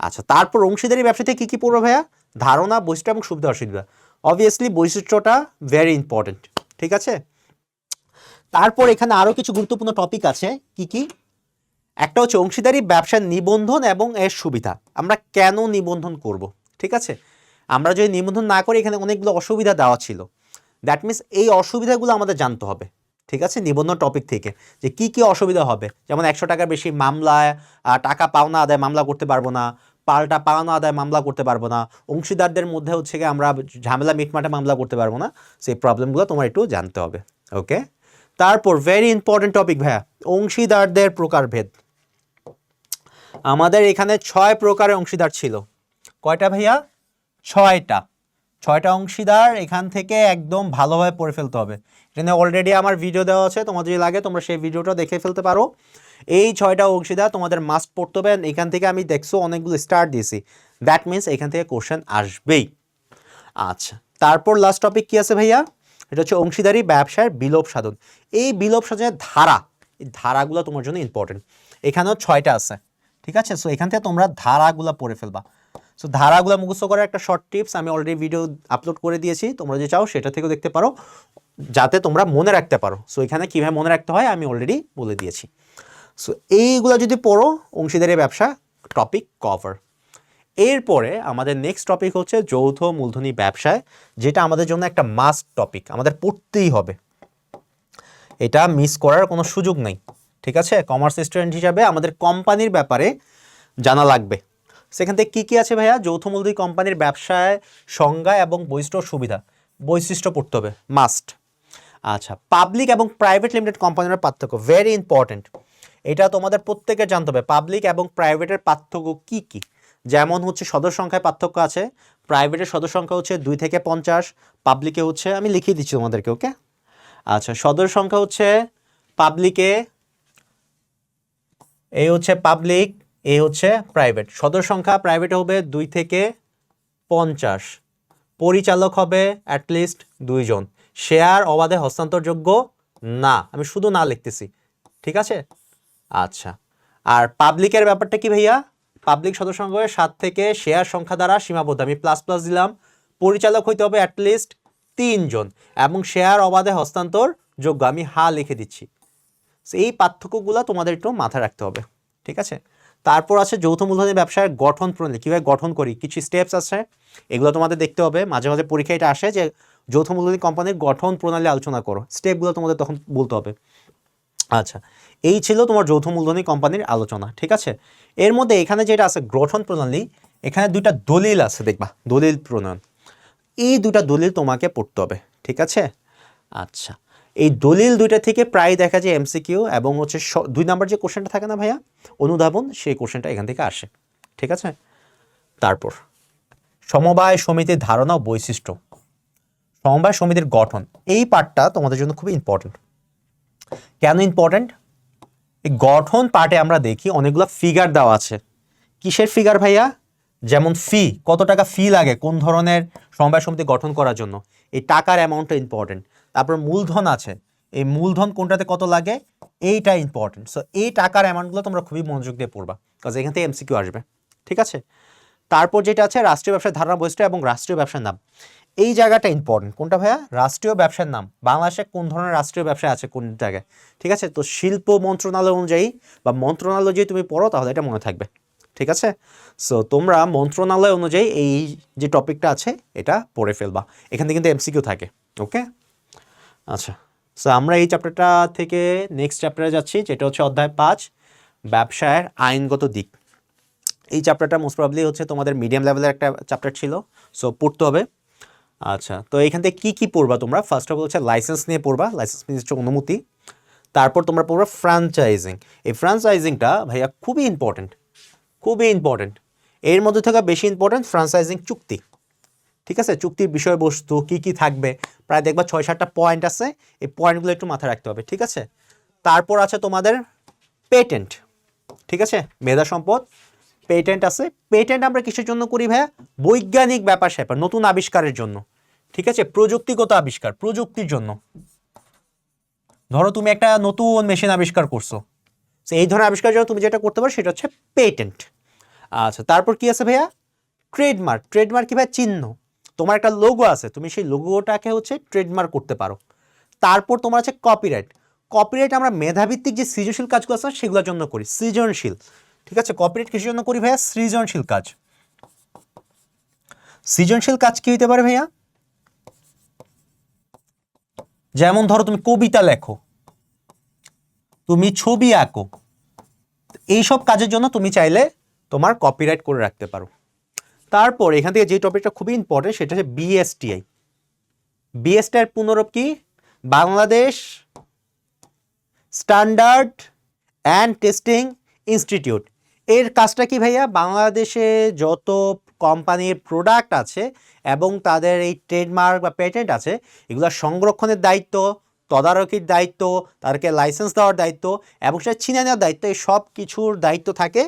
আচ্ছা, তারপর অংশীদারি ব্যবসাতে কী কী পড়বে ভাইয়া? ধারণা, বৈশিষ্ট্য এবং সুবিধা অসুবিধা। অবভিয়াসলি বৈশিষ্ট্যটা ভেরি ইম্পর্টেন্ট। ঠিক আছে, তারপর এখানে আরও কিছু গুরুত্বপূর্ণ টপিক আছে। কি কি? একটা হচ্ছে অংশীদারি ব্যবসার নিবন্ধন এবং এর সুবিধা, আমরা কেন নিবন্ধন করব। ঠিক আছে, আমরা যদি নিবন্ধন না করি এখানে অনেকগুলো অসুবিধা দেওয়া ছিল, দ্যাট মিনস এই অসুবিধাগুলো আমাদের জানতে হবে। ঠিক আছে, নিবন্ধন টপিক থেকে যে কি কি অসুবিধা হবে, যেমন 100 টাকার বেশি মামলায় টাকা পাওনা আদায় মামলা করতে পারবো না, পাল্টা পাওনা আদায় মামলা করতে পারবো না, অংশীদারদের মধ্যে হচ্ছে গিয়ে আমরা ঝামেলা মিটমাটে মামলা করতে পারবো না। সেই প্রবলেমগুলো তোমার একটু জানতে হবে। ওকে, তারপর ভেরি ইম্পর্টেন্ট টপিক ভাইয়া, অংশীদারদের প্রকারভেদ। আমাদের এখানে 6 প্রকারের অংশীদার ছিল। কয়টা ভাইয়া? 6টা অংশীদার। এখান থেকে একদম ভালোভাবে পড়ে ফেলতে হবে। এখানে অলরেডি আমার ভিডিও দেওয়া আছে, তোমাদের যদি লাগে তোমরা সেই ভিডিওটা দেখে ফেলতে পারো। এই 6টা অংশীদার তোমাদের মাস্ট পড়তে হবে। এখান থেকে আমি দেখছো অনেকগুলো স্টার দিয়েছি, দ্যাট মিনস এখান থেকে কোশ্চেন আসবেই। আচ্ছা, তারপর লাস্ট টপিক কি আছে ভাইয়া? এটা হচ্ছে অংশীদারি ব্যবসার বিলোপ সাধন। এই বিলোপ সাধনের ধারা, এই ধারাগুলো তোমার জন্য ইম্পর্টেন্ট। এখানেও 6টা আছে। ঠিক আছে, সো এখান থেকে তোমরা ধারাগুলো পড়ে ফেলবা। সো ধারাগুলো মুখস্থ করার একটা শর্ট টিপস আমি অলরেডি ভিডিও আপলোড করে দিয়েছি, তোমরা যে চাও সেটা থেকেও দেখতে পারো, যাতে তোমরা মনে রাখতে পারো। সো এখানে কীভাবে মনে রাখতে হয় আমি অলরেডি বলে দিয়েছি। সো এইগুলো যদি পড়ো অংশীদারি ব্যবসা টপিক কভার। এরপরে আমাদের নেক্সট টপিক হচ্ছে যৌথ মূলধনী ব্যবসায়, যেটা আমাদের জন্য একটা মাস্ট টপিক, আমাদের পড়তেই হবে, এটা মিস করার কোনো সুযোগ নেই। ঠিক আছে, কমার্স স্টুডেন্ট হিসাবে আমাদের কোম্পানির ব্যাপারে জানা লাগবে। সেখান থেকে কী কী আছে ভাইয়া? যৌথ মূলধনী কোম্পানির ব্যবসায় সংজ্ঞা এবং বৈশিষ্ট্য পড়তে হবে, মাস্ট। আচ্ছা, পাবলিক এবং প্রাইভেট লিমিটেড কোম্পানির পার্থক্য, ভেরি ইম্পর্টেন্ট, এটা তোমাদের প্রত্যেকের জানতে হবে। পাবলিক এবং প্রাইভেটের পার্থক্য কি কি? যেমন হচ্ছে সদস্য সংখ্যায় পার্থক্য আছে, প্রাইভেটের সদস্য সংখ্যা হচ্ছে 2 থেকে 50, পাবলিকে হচ্ছে, আমি লিখিয়ে দিচ্ছি তোমাদেরকে, ওকে? আচ্ছা, সদস্য সংখ্যা হচ্ছে পাবলিকে, এই হচ্ছে পাবলিক, এই হচ্ছে প্রাইভেট। সদস্য সংখ্যা প্রাইভেটে হবে 2 থেকে 50, পরিচালক হবে অ্যাটলিস্ট 2 জন, শেয়ার অবাধে হস্তান্তরযোগ্য না, আমি শুধু না লিখতেছি, ঠিক আছে? আচ্ছা, আর পাবলিকের ব্যাপারটা কি ভাইয়া? পাবলিক সদস্য সংখ্যা 7 থেকে শেয়ার সংখ্যা দ্বারা সীমাবদ্ধ, আমি প্লাস প্লাস দিলাম। পরিচালক হইতে হবে অ্যাটলিস্ট 3 জন এবং শেয়ার অবাধে হস্তান্তর যোগ্য, আমি হা লিখে দিচ্ছি। এই পার্থক্যগুলো তোমাদের একটু মাথায় রাখতে হবে, ঠিক আছে? তারপর আছে যৌথ মূলধনী ব্যবসার গঠন প্রণালী, কীভাবে গঠন করি, কিছু স্টেপস আছে, এগুলো তোমাদের দেখতে হবে। মাঝে মাঝে পরীক্ষায় এটা আসে যে যৌথ মূলধনী কোম্পানির গঠন প্রণালী আলোচনা করো, স্টেপগুলো তোমাদের তখন বলতে হবে। আচ্ছা, এই ছিল তোমার যৌথ মূলধনী কোম্পানির আলোচনা, ঠিক আছে? এর মধ্যে এখানে যেটা আছে গঠন প্রণালী, এখানে 2টা দলিল আছে, দেখবা দলিল প্রণয়ন, এই 2টা দলিল তোমাকে পড়তে হবে, ঠিক আছে? আচ্ছা, এই দলিল 2টা থেকে প্রায় দেখা যায় এমসিকিউ এবং হচ্ছে 2 নাম্বার যে কোশ্চেনটা থাকে না ভাইয়া, অনুধাবন, সেই কোশ্চেনটা এখান থেকে আসে, ঠিক আছে? তারপর সমবায় সমিতির ধারণা ও বৈশিষ্ট্য, সমবায় সমিতির গঠন, এই পার্টটা তোমাদের জন্য খুবই ইম্পর্টেন্ট। কেন ইম্পর্টেন্ট? এই গঠন পার্টে আমরা দেখি অনেকগুলো ফিগার দেওয়া আছে। কিসের ফিগার ভাইয়া? যেমন ফি, কত টাকা ফি লাগে কোন ধরনের সমবায় সমিতি গঠন করার জন্য, এই টাকার অ্যামাউন্টটা ইম্পর্টেন্ট। তারপর মূলধন আছে, এই মূলধন কোনটাতে কত লাগে, এইটা ইম্পর্টেন্ট। সো এই টাকার অ্যামাউন্টগুলো তোমরা খুবই মনোযোগ দিয়ে পড়বা, কারণ এখান থেকে এমসিকিউ আসবে, ঠিক আছে? তারপর যেটা আছে রাষ্ট্রীয় ব্যবসার ধারণা বৈশিষ্ট্য এবং রাষ্ট্রীয় ব্যবসার নাম, এই জায়গাটা ইম্পর্টেন্ট। কোনটা ভাইয়া? রাষ্ট্রীয় ব্যবসার নাম, বাংলাদেশে কোন ধরনের রাষ্ট্রীয় ব্যবসা আছে কোন জায়গায়, ঠিক আছে? তো শিল্প মন্ত্রণালয় অনুযায়ী বা মন্ত্রণালয় যদি তুমি পড়ো তাহলে এটা মনে থাকবে, ঠিক আছে? সো তোমরা মন্ত্রণালয় অনুযায়ী এই যে টপিকটা আছে এটা পড়ে ফেলবা, এখান থেকে কিন্তু এমসিকিউ থাকে, ওকে? আচ্ছা, সো আমরা এই চ্যাপ্টারটা থেকে নেক্সট চ্যাপ্টারে যাচ্ছি, যেটা হচ্ছে অধ্যায় 5, ব্যবসায়ের আইনগত দিক। এই চ্যাপ্টারটা মোস্ট প্রবলি হচ্ছে তোমাদের মিডিয়াম লেভেলের একটা চ্যাপ্টার ছিল, সো পড়তে হবে। আচ্ছা, তো এখান থেকে কী কী পড়বা তোমরা? ফার্স্ট অফ অল হচ্ছে লাইসেন্স নিয়ে পড়বা, লাইসেন্স মিনস হচ্ছে অনুমতি। তারপর তোমরা পড়বা ফ্র্যাঞ্চাইজিং, এই ফ্র্যাঞ্চাইজিংটা ভাইয়া খুবই ইম্পর্টেন্ট, খুবই ইম্পর্টেন্ট। এর মধ্যে থেকে বেশি ইম্পর্টেন্ট ফ্র্যাঞ্চাইজিং চুক্তি, ঠিক আছে? চুক্তির বিষয়বস্তু কী কী থাকবে, প্রায় দেখবা 6-7টা পয়েন্ট আছে, এই পয়েন্টগুলো একটু মাথায় রাখতে হবে, ঠিক আছে? তারপর আছে তোমাদের পেটেন্ট, ঠিক আছে? মেধা সম্পদ, পেটেন্ট আছে। পেটেন্ট আমরা কিসের জন্য করি ভাইয়া? বৈজ্ঞানিক ব্যাপার স্যাপার, নতুন আবিষ্কারের জন্য, ঠিক আছে? প্রযুক্তিগত আবিষ্কার, প্রযুক্তির জন্য। ধরো তুমি একটা নতুন মেশিন আবিষ্কার করছো, এই ধরনের আবিষ্কারের জন্য তুমি যেটা করতে পারো সেটা হচ্ছে পেটেন্ট। আচ্ছা, তারপর কি আছে ভাইয়া? ট্রেডমার্ক, ট্রেডমার্ক কি ভাইয়া? চিহ্ন, তোমার একটা লোগো আছে, তুমি সেই লোগোটাকে হচ্ছে ট্রেডমার্ক করতে পারো। তারপর তোমার আছে কপিরাইট, কপিরাইট আমরা মেধাভিত্তিক যে সৃজনশীল কাজগুলো আছে সেগুলোর জন্য করি, সৃজনশীল, ঠিক আছে? কপিরাইট কিসের জন্য করি ভাইয়া? সৃজনশীল কাজ। সৃজনশীল কাজ কি হইতে পারে ভাইয়া? যেমন ধরো তুমি কবিতা লেখো, তুমি ছবি আঁকো, এইসব কাজের জন্য তুমি চাইলে তোমার কপিরাইট করে রাখতে পারো। তারপর এখান থেকে যে টপিকটা খুবই ইম্পর্টেন্ট সেটা হচ্ছে বিএসটিআই। বিএসটিআই এর পুনরূপ কি? Bangladesh standard and testing institute. এর কাজটা কি ভাইয়া? বাংলাদেশে যত কোম্পানির প্রোডাক্ট আছে এবং তাদের এই ট্রেডমার্ক বা পেটেন্ট আছে, এগুলো সংরক্ষণের দায়িত্ব, তদারকির দায়িত্ব, তাদেরকে লাইসেন্স দেওয়ার দায়িত্ব এবং সেটা ছিনে নেওয়ার দায়িত্ব, এই সব কিছুর দায়িত্ব থাকে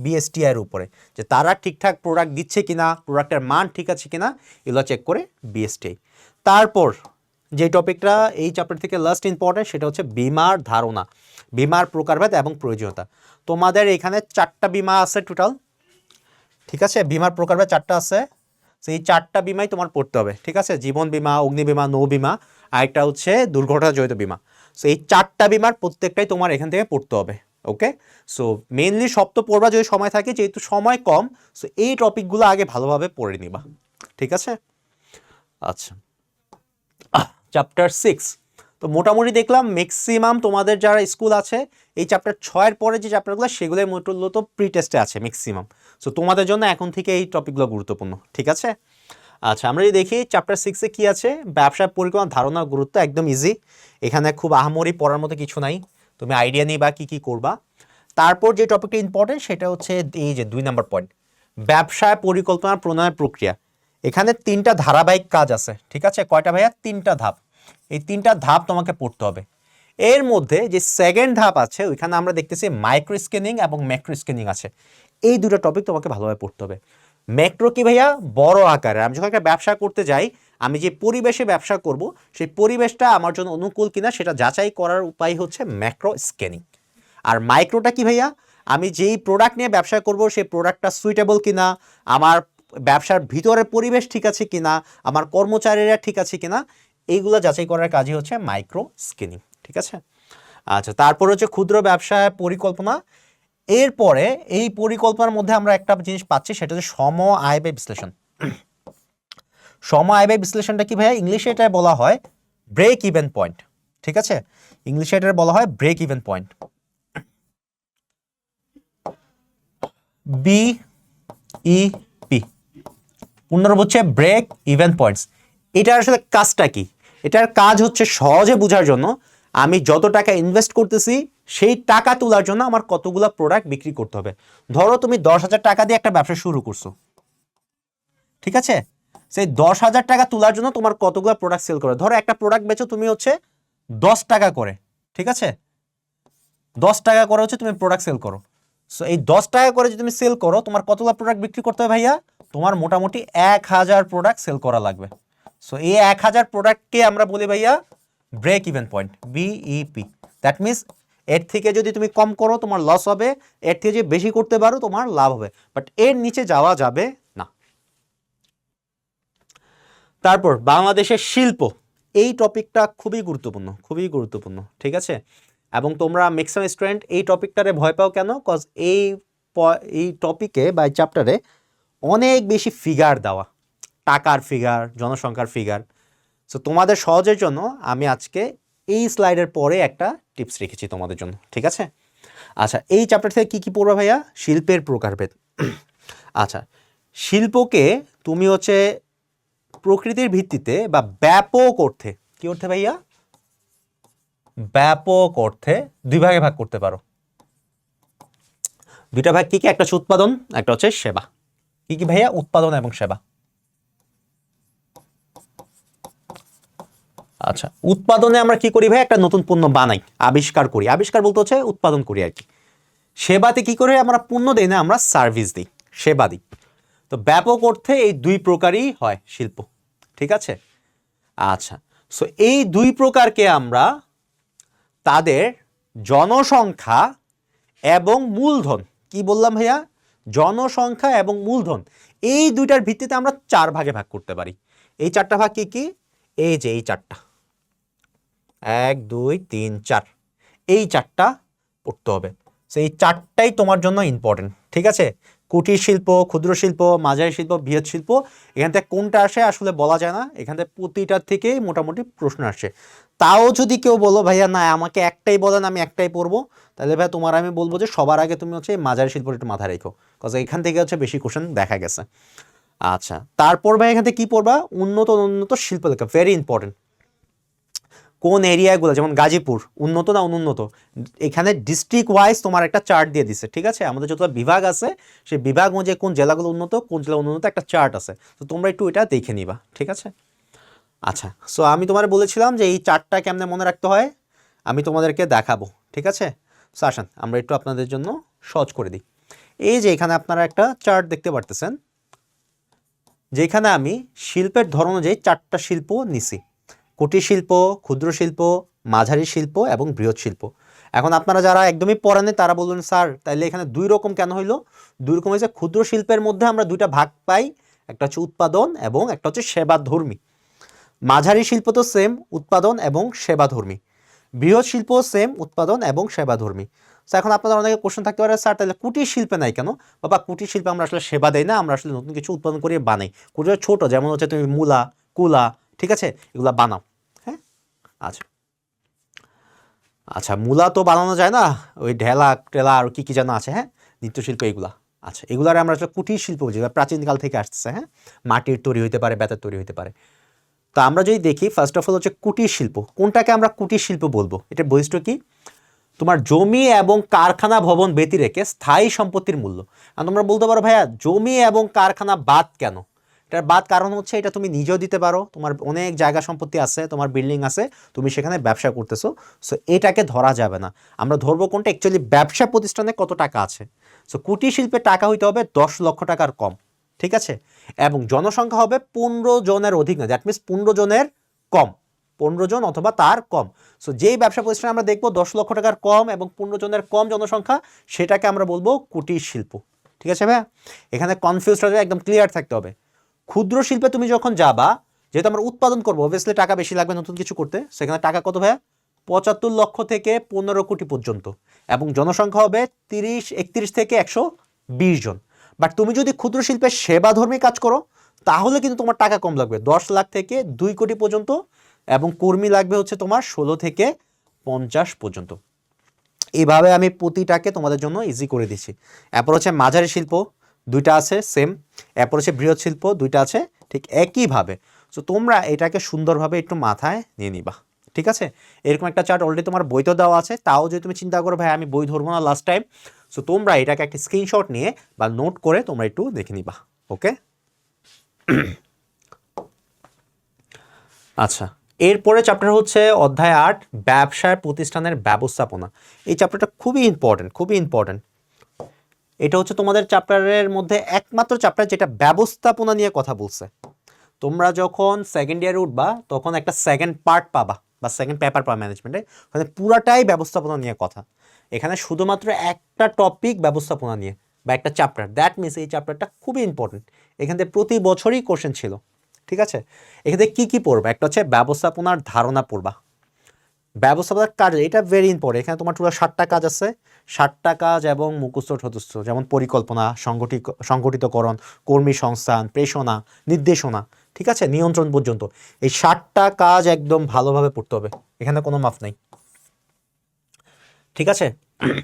বিএসটিআইয়ের উপরে, যে তারা ঠিকঠাক প্রোডাক্ট দিচ্ছে কিনা, প্রোডাক্টের মান ঠিক আছে কিনা, এগুলো চেক করে বিএসটিআই। তারপর যে টপিকটা এই চ্যাপ্টার থেকে লাস্ট ইম্পর্টেন্ট সেটা হচ্ছে বিমার ধারণা, বিমার প্রকারভেদ এবং প্রয়োজনীয়তা। তোমাদের এখানে 4টা বিমা আছে টোটাল, ঠিক আছে? বিমার প্রকারভেদ 4টা আছে, সেই 4টা বিমাই তোমার পড়তে হবে, ঠিক আছে? জীবন বিমা, অগ্নি বিমা, নৌ বিমা, আরেকটা হচ্ছে দুর্ঘটনা জড়িত বিমা। সো এই 4টা বিমার প্রত্যেকটাই তোমার এখান থেকে পড়তে হবে, ওকে, সো মেইনলি সব তো পড়বা যদি সময় থাকে, যেহেতু সময় কম, সো এই টপিকগুলো আগে ভালোভাবে পড়ে নিবা, ঠিক আছে। আচ্ছা, চ্যাপ্টার 6 তো মোটামুটি দেখলাম ম্যাক্সিমাম তোমাদের যারা স্কুল আছে এই চ্যাপ্টার 6-এর পরে যে চ্যাপ্টারগুলো সেগুলোই মূলত প্রি টেস্টে আছে ম্যাক্সিমাম। সো তোমাদের জন্য এখন থেকে এই টপিকগুলো গুরুত্বপূর্ণ, ঠিক আছে। আচ্ছা, আমরা যদি দেখি চ্যাপ্টার 6-এ কি আছে, ব্যবসায় পরিকল্পনা ধারণা গুরুত্ব, একদম ইজি, এখানে খুব আহামরি পড়ার মতো কিছু নাই, তুমি আইডিয়া নিবা কি কি করবা। তারপর যে টপিকটা ইম্পর্টেন্ট সেটা হচ্ছে এই যে 2 নম্বর পয়েন্ট, ব্যবসায় পরিকল্পনা প্রণয়নের প্রক্রিয়া। এখানে 3টা ধারাবাহিক কাজ আছে, ঠিক আছে। কয়টা ভাইয়া? 3টা ধাপ। এই 3টা ধাপ তোমাকে পড়তে হবে। এর মধ্যে যে সেকেন্ড ধাপ আছে ওইখানে আমরা দেখতেছি মাইক্রো স্ক্যানিং এবং ম্যাক্রো স্ক্যানিং আছে। এই দুটো টপিক তোমাকে ভালোভাবে পড়তে হবে। ম্যাক্রো কি ভাইয়া? বড় আকারে আমি যখন একটা ব্যবসা করতে যাই, আমি যে পরিবেশে ব্যবসা করব সেই পরিবেশটা আমার জন্য অনুকূল কিনা সেটা যাচাই করার উপায় হচ্ছে ম্যাক্রো স্ক্যানিং। আর মাইক্রোটা কি ভাইয়া? আমি যেই প্রোডাক্ট নিয়ে ব্যবসা করব সেই প্রোডাক্টটা সুইটেবল কিনা, আমার ব্যবসার ভিতরের পরিবেশ ঠিক আছে কিনা, আমার কর্মচারীরা ঠিক আছে কিনা, এইগুলো যাচাই করার কাজই হচ্ছে মাইক্রো স্ক্যানিং, ঠিক আছে। আচ্ছা, তারপর হচ্ছে ক্ষুদ্র ব্যবসায় পরিকল্পনা। এরপরে এই পরিকল্পনার মধ্যে আমরা একটা জিনিস পাচ্ছি, সেটা হচ্ছে সম আয় ব্যয় বিশ্লেষণ। সম আয় ব্যয় বিশ্লেষণটা কি ভাইয়া? ইংলিশে এটা বলা হয় ব্রেক ইভেন পয়েন্ট, ঠিক আছে। ইংলিশে এটা বলা হয় ব্রেক ইভেন পয়েন্ট, BEP, পূর্ণরূপ হচ্ছে ব্রেক ইভেন পয়েন্টস। এটার আসলে কাজটা কি? এটার কাজ হচ্ছে সহজে বোঝার জন্য আমি যত টাকা ইনভেস্ট করতেছি সেই টাকা তোলার জন্য আমার কতগুলো প্রোডাক্ট বিক্রি করতে হবে। ধরো তুমি 10,000 টাকা দিয়ে একটা ব্যবসা শুরু করছো, ঠিক আছে। সেই 10,000 টাকা তোলার জন্য তোমার কতগুলো প্রোডাক্ট সেল করে। ধরো একটা প্রোডাক্ট বেচো তুমি হচ্ছে 10 টাকা করে, ঠিক আছে। 10 টাকা করে হচ্ছে তুমি প্রোডাক্ট সেল করো। সো এই 10 টাকা করে যদি তুমি সেল করো, তোমার কতগুলো প্রোডাক্ট বিক্রি করতে হবে ভাইয়া? তোমার মোটামুটি 1000 প্রোডাক্ট সেল করা লাগবে। সো এই 1000 প্রোডাক্টকে আমরা বলি ভাইয়া break even point, BEP। That means এর থেকে যদি তুমি কম করো তোমার লস হবে, এর থেকে যদি বেশি করতে পারো তোমার লাভ হবে, বাট এর নিচে যাওয়া যাবে না। তারপর বাংলাদেশের শিল্প, এই টপিকটা খুবই গুরুত্বপূর্ণ, খুবই গুরুত্বপূর্ণ, ঠিক আছে। এবং তোমরা ম্যাক্সিমাম স্টুডেন্ট এই টপিকটারে ভয় পাও কেন? কজ এই টপিকে বা এই চ্যাপ্টারে অনেক বেশি ফিগার দেওয়া, টাকার ফিগার, জনসংখ্যার ফিগার। সো তোমাদের সহজের জন্য আমি আজকে এই স্লাইডের পরে একটা টিপস রেখেছি তোমাদের জন্য, ঠিক আছে। আচ্ছা, এই চ্যাপ্টার থেকে কী কী পড়বে ভাইয়া? শিল্পের প্রকারভেদ। আচ্ছা, শিল্পকে তুমি হচ্ছে প্রকৃতির ভিত্তিতে বা ব্যাপক অর্থে, কি অর্থে ভাইয়া? ব্যাপক অর্থে 2 ভাগে ভাগ করতে পারো। 2টা ভাগ কি কি? একটা হচ্ছে উৎপাদন, একটা হচ্ছে সেবা। কি কি ভাইয়া? উৎপাদন এবং সেবা। আচ্ছা, উৎপাদনে আমরা কি করি ভাই? একটা নতুন পণ্য বানাই, আবিষ্কার করি। আবিষ্কার বলতে হচ্ছে উৎপাদন করি আর কি। সেবাতে কি করে? আমরা পণ্য দেই না, আমরা সার্ভিস দিই, সেবা দিই। তো ব্যাপক অর্থে এই 2 প্রকারই হয় শিল্প, ঠিক আছে। আচ্ছা, সো এই 2 প্রকারকে আমরা তাদের জনসংখ্যা এবং মূলধন, কি বললাম ভাইয়া? জনসংখ্যা এবং মূলধন, এই 2টার ভিত্তিতে আমরা 4 ভাগে ভাগ করতে পারি। এই 4টা ভাগ কি কি? এই যে এই 4টা, 1 2 3 4, এই 4টা পড়তে হবে। সেই 4টাই তোমার জন্য ইম্পর্টেন্ট, ঠিক আছে। কুটির শিল্প, ক্ষুদ্র শিল্প, মাঝারি শিল্প, বৃহৎ শিল্প, এখান থেকে কোনটা আসে আসলে বলা যায় না। এখান থেকে প্রতিটার থেকেই মোটামুটি প্রশ্ন আসে। তাও যদি কেউ বলো ভাইয়া না আমাকে একটাই বলেন, আমি একটাই পড়বো, তাহলে ভাইয়া তোমার আমি বলবো যে সবার আগে তুমি হচ্ছে মাঝারি শিল্পটা একটু মাথায় রেখো, কজ এখান থেকে হচ্ছে বেশি কোশ্চেন দেখা গেছে। আচ্ছা, তারপর ভাই এখান থেকে কী পড়বা? উন্নত অনুন্নত শিল্পলেখা, ভেরি ইম্পর্টেন্ট। কোন এরিয়াগুলো, যেমন গাজীপুর উন্নত না অনুন্নত, এখানে ডিস্ট্রিক্ট ওয়াইজ তোমার একটা চার্ট দিয়ে দিচ্ছে, ঠিক আছে। আমাদের যত বিভাগ আছে সেই বিভাগ অনুযায়ী কোন জেলাগুলো উন্নত, কোন জেলা অনুন্নত, একটা চার্ট আছে। তো তোমরা একটু এটা দেখে নিবা, ঠিক আছে। আচ্ছা, সো আমি তোমার বলেছিলাম যে এই চার্টটা কেমনে মনে রাখতে হয় আমি তোমাদেরকে দেখাবো, ঠিক আছে। সো আসেন আমরা একটু আপনাদের জন্য সহজ করে দিই। এই যে এখানে আপনারা একটা চার্ট দেখতে পারতেছেন, যেখানে আমি শিল্পের ধরন অনুযায়ী 4টা শিল্প নিছি: কুটির শিল্প, ক্ষুদ্র শিল্প, মাঝারি শিল্প এবং বৃহৎ শিল্প। এখন আপনারা যারা একদমই পড়েন তারা বলবেন স্যার তাইলে এখানে 2 রকম কেন হইলো? 2 রকম হয়েছে, ক্ষুদ্র শিল্পের মধ্যে আমরা 2টা ভাগ পাই, একটা হচ্ছে উৎপাদন এবং একটা হচ্ছে সেবাধর্মী। মাঝারি শিল্প তো সেম, উৎপাদন এবং সেবাধর্মী। বৃহৎ শিল্প সেম, উৎপাদন এবং সেবাধর্মী। এখন আপনাদের অনেকে কোশ্চেন থাকতে পারে, স্যার তাহলে কুটির শিল্পে নাই কেন? বাবা কুটির শিল্পে আমরা আসলে সেবা দেই না, আমরা আসলে নতুন কিছু উৎপাদন করিয়ে বানাই। কুটির ছোট, যেমন হচ্ছে তুমি মূলা, কুলা, ঠিক আছে, এগুলো বানাও। হ্যাঁ, আচ্ছা আচ্ছা, মূলা তো বানানো যায় না, ওই ঢেলা টেলা আর কি কি যেন আছে, হ্যাঁ, নৃত্যশিল্প এগুলা। আচ্ছা, এগুলার আমরা আসলে কুটির শিল্প বুঝি, প্রাচীনকাল থেকে আসতেছে। হ্যাঁ, মাটির তৈরি হইতে পারে, বেতের তৈরি হইতে পারে। তো আমরা যদি দেখি ফার্স্ট অফ অল হচ্ছে কুটির শিল্প, কোনটাকে আমরা কুটির শিল্প বলবো? এটার বৈশিষ্ট্য কি? তোমার জমি এবং কারখানা ভবন ব্যতি রেখে স্থায়ী সম্পত্তির মূল্য। আর তোমরা বলতে পারো ভাইয়া জমি এবং কারখানা বাদ কেন? এটার বাদ কারণ হচ্ছে এটা তুমি নিজেও দিতে পারো, তোমার অনেক জায়গা সম্পত্তি আছে, তোমার বিল্ডিং আছে, তুমি সেখানে ব্যবসা করতেছো, সো এটাকে ধরা যাবে না। আমরা ধরবো কোনটা? অ্যাকচুয়ালি ব্যবসা প্রতিষ্ঠানে কত টাকা আছে। সো কুটির শিল্পে টাকা হইতে হবে 10 লক্ষ টাকার কম, ঠিক আছে, এবং জনসংখ্যা হবে 15 জনের অধিক না, দ্যাট মিনস 15 জনের কম, 15 জন অথবা তার কম। সো যেই ব্যবসা প্রতিষ্ঠান আমরা দেখবো 10 লক্ষ টাকার কম এবং 15 জনের কম জনসংখ্যা, সেটাকে আমরা বলবো কুটির শিল্প। ঠিক আছে ভাইয়া, এখানে কনফিউজ হয়ে একদম ক্লিয়ার থাকতে হবে। ক্ষুদ্র শিল্পে তুমি যখন যাবা, যেহেতু আমরা উৎপাদন করবো, অবভিয়াসলি টাকা বেশি লাগবে নতুন কিছু করতে, সেখানে টাকা কত ভাইয়া? 75 লক্ষ থেকে 15 কোটি পর্যন্ত, এবং জনসংখ্যা হবে 31 থেকে 120 জন। বাট তুমি যদি ক্ষুদ্র শিল্পের সেবাধর্মী কাজ করো, তাহলে কিন্তু তোমার টাকা কম লাগবে, 10 লাখ থেকে 2 কোটি পর্যন্ত, এবং কর্মী লাগবে হচ্ছে তোমার 16 থেকে 50 পর্যন্ত। এইভাবে আমি প্রতিটাকে তোমাদের জন্য ইজি করে দিচ্ছি। এরপর হচ্ছে মাঝারি শিল্প, দুইটা আছে সেম। এরপর হচ্ছে বৃহৎ শিল্প, দুইটা আছে ঠিক একইভাবে। সো তোমরা এটাকে সুন্দরভাবে একটু মাথায় নিয়ে নিবা, ঠিক আছে। এরকম একটা চার্ট অলরেডি তোমার বইতেও দেওয়া আছে, তাও যদি তুমি চিন্তা করো ভাই আমি বই ধরবো না লাস্ট টাইম, সো তোমরা এটাকে একটা স্ক্রিনশট নিয়ে বা নোট করে তোমরা একটু দেখে নিবা, ওকে। আচ্ছা, এরপরে চ্যাপ্টার হচ্ছে অধ্যায় 8, ব্যবসায় প্রতিষ্ঠানের ব্যবস্থাপনা। এই চ্যাপ্টারটা খুবই ইম্পর্টেন্ট। এটা হচ্ছে তোমাদের চ্যাপ্টারের মধ্যে একমাত্র চ্যাপ্টার যেটা ব্যবস্থাপনা নিয়ে কথা বলছে। তোমরা যখন সেকেন্ড ইয়ারে উঠবা তখন একটা সেকেন্ড পার্ট পাবা বা সেকেন্ড পেপার পাবা ম্যানেজমেন্টে, ওখানে পুরাটাই ব্যবস্থাপনা নিয়ে কথা। এখানে শুধুমাত্র একটা টপিক ব্যবস্থাপনা নিয়ে বা একটা চ্যাপ্টার, দ্যাট মিনস এই চ্যাপ্টারটা খুবই ইম্পর্টেন্ট। এখান থেকে প্রতি বছরই কোশ্চেন ছিল, ঠিক আছে। এখান থেকে কী পড়বা? একটা হচ্ছে ব্যবস্থাপনার ধারণা পড়বা, ব্যবস্থাপনার কাজ, এটা ভেরি ইম্পর্টেন্ট। এখানে তোমার টোটাল 7টা কাজ আছে, 7টা কাজ এবং মুখস্থ ঠতস্থ, যেমন পরিকল্পনা, সংগঠিতকরণ, কর্মী সংস্থান, প্রেষণা, নির্দেশনা, ঠিক আছে, নিয়ন্ত্রণ পর্যন্ত। এই 7টা কাজ একদম ভালোভাবে পড়তে হবে, এখানে কোনো মাফ নাই, ঠিক আছে।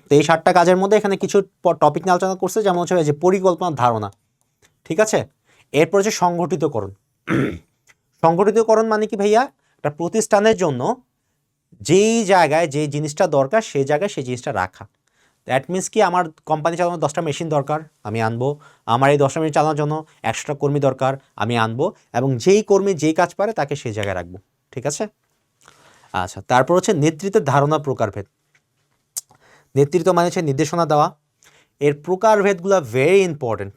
তো এই 7টা কাজের মধ্যে এখানে কিছু টপিক নিয়ে আলোচনা করছে, যেমন হচ্ছে এই যে পরিকল্পনার ধারণা, ঠিক আছে। এরপর হচ্ছে সংগঠিতকরণ। সংগঠিতকরণ মানে কি ভাইয়া? একটা প্রতিষ্ঠানের জন্য যেই জায়গায় যে জিনিসটা দরকার সেই জায়গায় সেই জিনিসটা রাখা। দ্যাট মিনস কি, আমার কোম্পানি চালানোর 10টা মেশিন দরকার, আমি আনবো। আমার এই 10টা মেশিন চালানোর জন্য 100টা কর্মী দরকার, আমি আনবো, এবং যেই কর্মী যেই কাজ পারে তাকে সেই জায়গায় রাখবো, ঠিক আছে। আচ্ছা, তারপর হচ্ছে নেতৃত্বের ধারণা প্রকারভেদ। নেতৃত্ব মানে হচ্ছে নির্দেশনা দেওয়া, এর প্রকারভেদগুলো ভেরি ইম্পর্টেন্ট।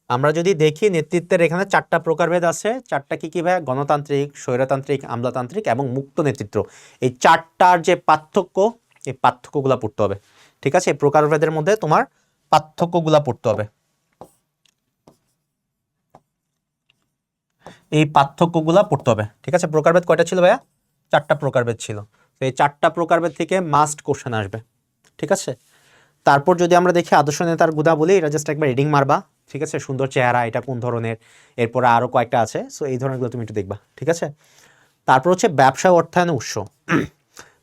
আমরা যদি দেখি নেতৃত্বের এখানে 4টা প্রকারভেদ আছে। 4টা কি ভাই? গণতান্ত্রিক, স্বৈরতান্ত্রিক, আমলাতান্ত্রিক এবং মুক্ত নেতৃত্ব। এই 4টার যে পার্থক্য, এই পার্থক্যগুলো পড়তে হবে, ঠিক আছে। এই প্রকারভেদের মধ্যে তোমার পার্থক্যগুলো পড়তে হবে, এই পার্থক্যগুলো পড়তে হবে, ঠিক আছে। প্রকারভেদ কয়টা ছিল ভাইয়া? 4টা প্রকারভেদ ছিল। তো এই 4টা প্রকারভেদ থেকে মাস্ট কোশ্চেন আসবে, ঠিক আছে। তারপর যদি আমরা দেখি আদর্শ নেতার গুণাবলী, এটা জাস্ট একবার রিডিং মারবা, ঠিক আছে। সুন্দর চেহারা, এটা কোন ধরনের, এরপরে আরও কয়েকটা আছে, সো এই ধরনেরগুলো তুমি একটু দেখবা, ঠিক আছে। তারপর হচ্ছে ব্যবসা অর্থায়নের উৎস।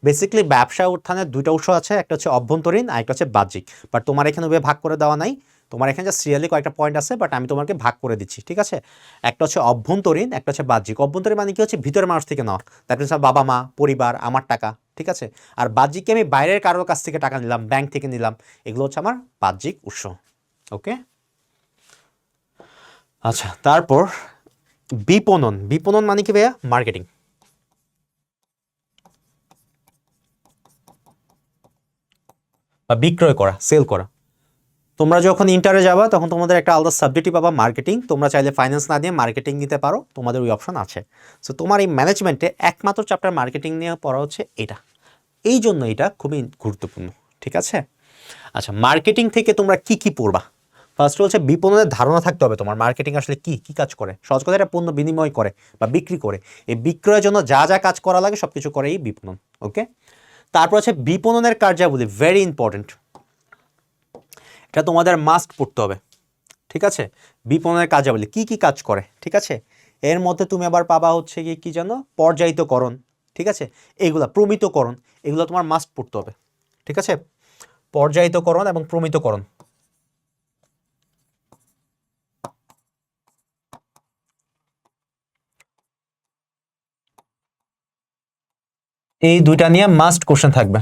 বেসিক্যালি ব্যবসা অর্থায়নের 2টা উৎস আছে, একটা হচ্ছে অভ্যন্তরীণ আর একটা হচ্ছে বাহ্যিক। বাট তোমার এখানে ওভাবে ভাগ করে দেওয়া নাই, তোমার এখানে যা সিরিয়ালি কয়েকটা পয়েন্ট আছে, বাট আমি তোমাকে ভাগ করে দিচ্ছি, ঠিক আছে। একটা হচ্ছে অভ্যন্তরীণ, একটা হচ্ছে বাহ্যিক। অভ্যন্তরীণ মানে কি হচ্ছে ভিতরের মানুষ থেকে নেওয়া, তারপর বাবা মা, পরিবার, আমার টাকা, ঠিক আছে। আর বাহ্যিককে আমি বাইরের কারোর কাছ থেকে টাকা নিলাম, ব্যাংক থেকে নিলাম, এগুলো হচ্ছে আমার বাহ্যিক উৎস, ওকে। আচ্ছা, তারপর বিপণন। বিপণন মানে কি ভাইয়া? মার্কেটিং। বা বিক্রয় করা, সেল করা। তোমরা যখন ইন্টারে যাবা তখন তোমাদের একটা আলাদা সাবজেক্টই পাবা, মার্কেটিং। তোমরা চাইলে ফাইন্যান্স না দিয়ে মার্কেটিং নিতে পারো, তোমাদের ওই অপশন আছে। সো তোমার এই ম্যানেজমেন্টে একমাত্র চ্যাপ্টার মার্কেটিং নিয়ে পড়া হচ্ছে এটা, এই জন্য এটা খুবই গুরুত্বপূর্ণ, ঠিক আছে। আচ্ছা, মার্কেটিং থেকে তোমরা কি পড়বা? ফার্স্ট হচ্ছে বিপণনের ধারণা থাকতে হবে তোমার, মার্কেটিং আসলে কি কাজ করে। সহজ কথা, এটা পণ্য বিনিময় করে বা বিক্রি করে। এই বিক্রয়ের জন্য যা যা কাজ করা লাগে সব কিছু করে এই বিপণন, ওকে। তারপর হচ্ছে বিপণনের কার্যাবলী, ভেরি ইম্পর্টেন্ট, এটা তোমাদের মাস্ট পড়তে হবে, ঠিক আছে। বিপণনের কার্যাবলী কি কি কাজ করে, ঠিক আছে। এর মধ্যে তুমি আবার পাবা হচ্ছে কি জানো, পর্যায়িতকরণ, ঠিক আছে, এগুলা প্রমিতকরণ, এগুলো তোমার মাস্ট পড়তে হবে, ঠিক আছে। পর্যায়িতকরণ এবং প্রমিতকরণ, এই দুইটা নিয়ে মাস্ট কোশ্চেন থাকবে,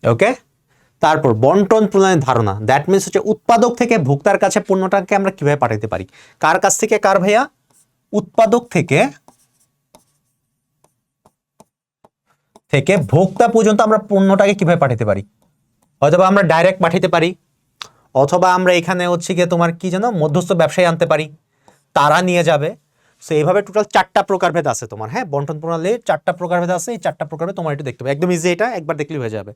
ওকে। তারপর বন্টন প্রণালীর ধারণা, দ্যাট মিনস হচ্ছে উৎপাদক থেকে ভোক্তার কাছে পণ্যটাকে আমরা কিভাবে পাঠাতে পারি, কার কাছ থেকে কার ভাইয়া, উৎপাদক থেকে ভোক্তা পর্যন্ত আমরা পণ্যটাকে কিভাবে পাঠাতে পারি। অথবা আমরা ডাইরেক্ট পাঠাতে পারি, অথবা আমরা এখানে হচ্ছে গিয়ে তোমার কি জানো মধ্যস্থ ব্যবসায়ী আনতে পারি, তারা নিয়ে যাবে। সো এইভাবে টোটাল 4টা প্রকারভেদ আছে তোমার, হ্যাঁ, বন্টন প্রণালীর 4টা প্রকারভেদ আছে। এই 4টা প্রকারভেদ তোমার একটু দেখতে হবে, একদম ইজি, এটা একবার দেখলেই হয়ে যাবে।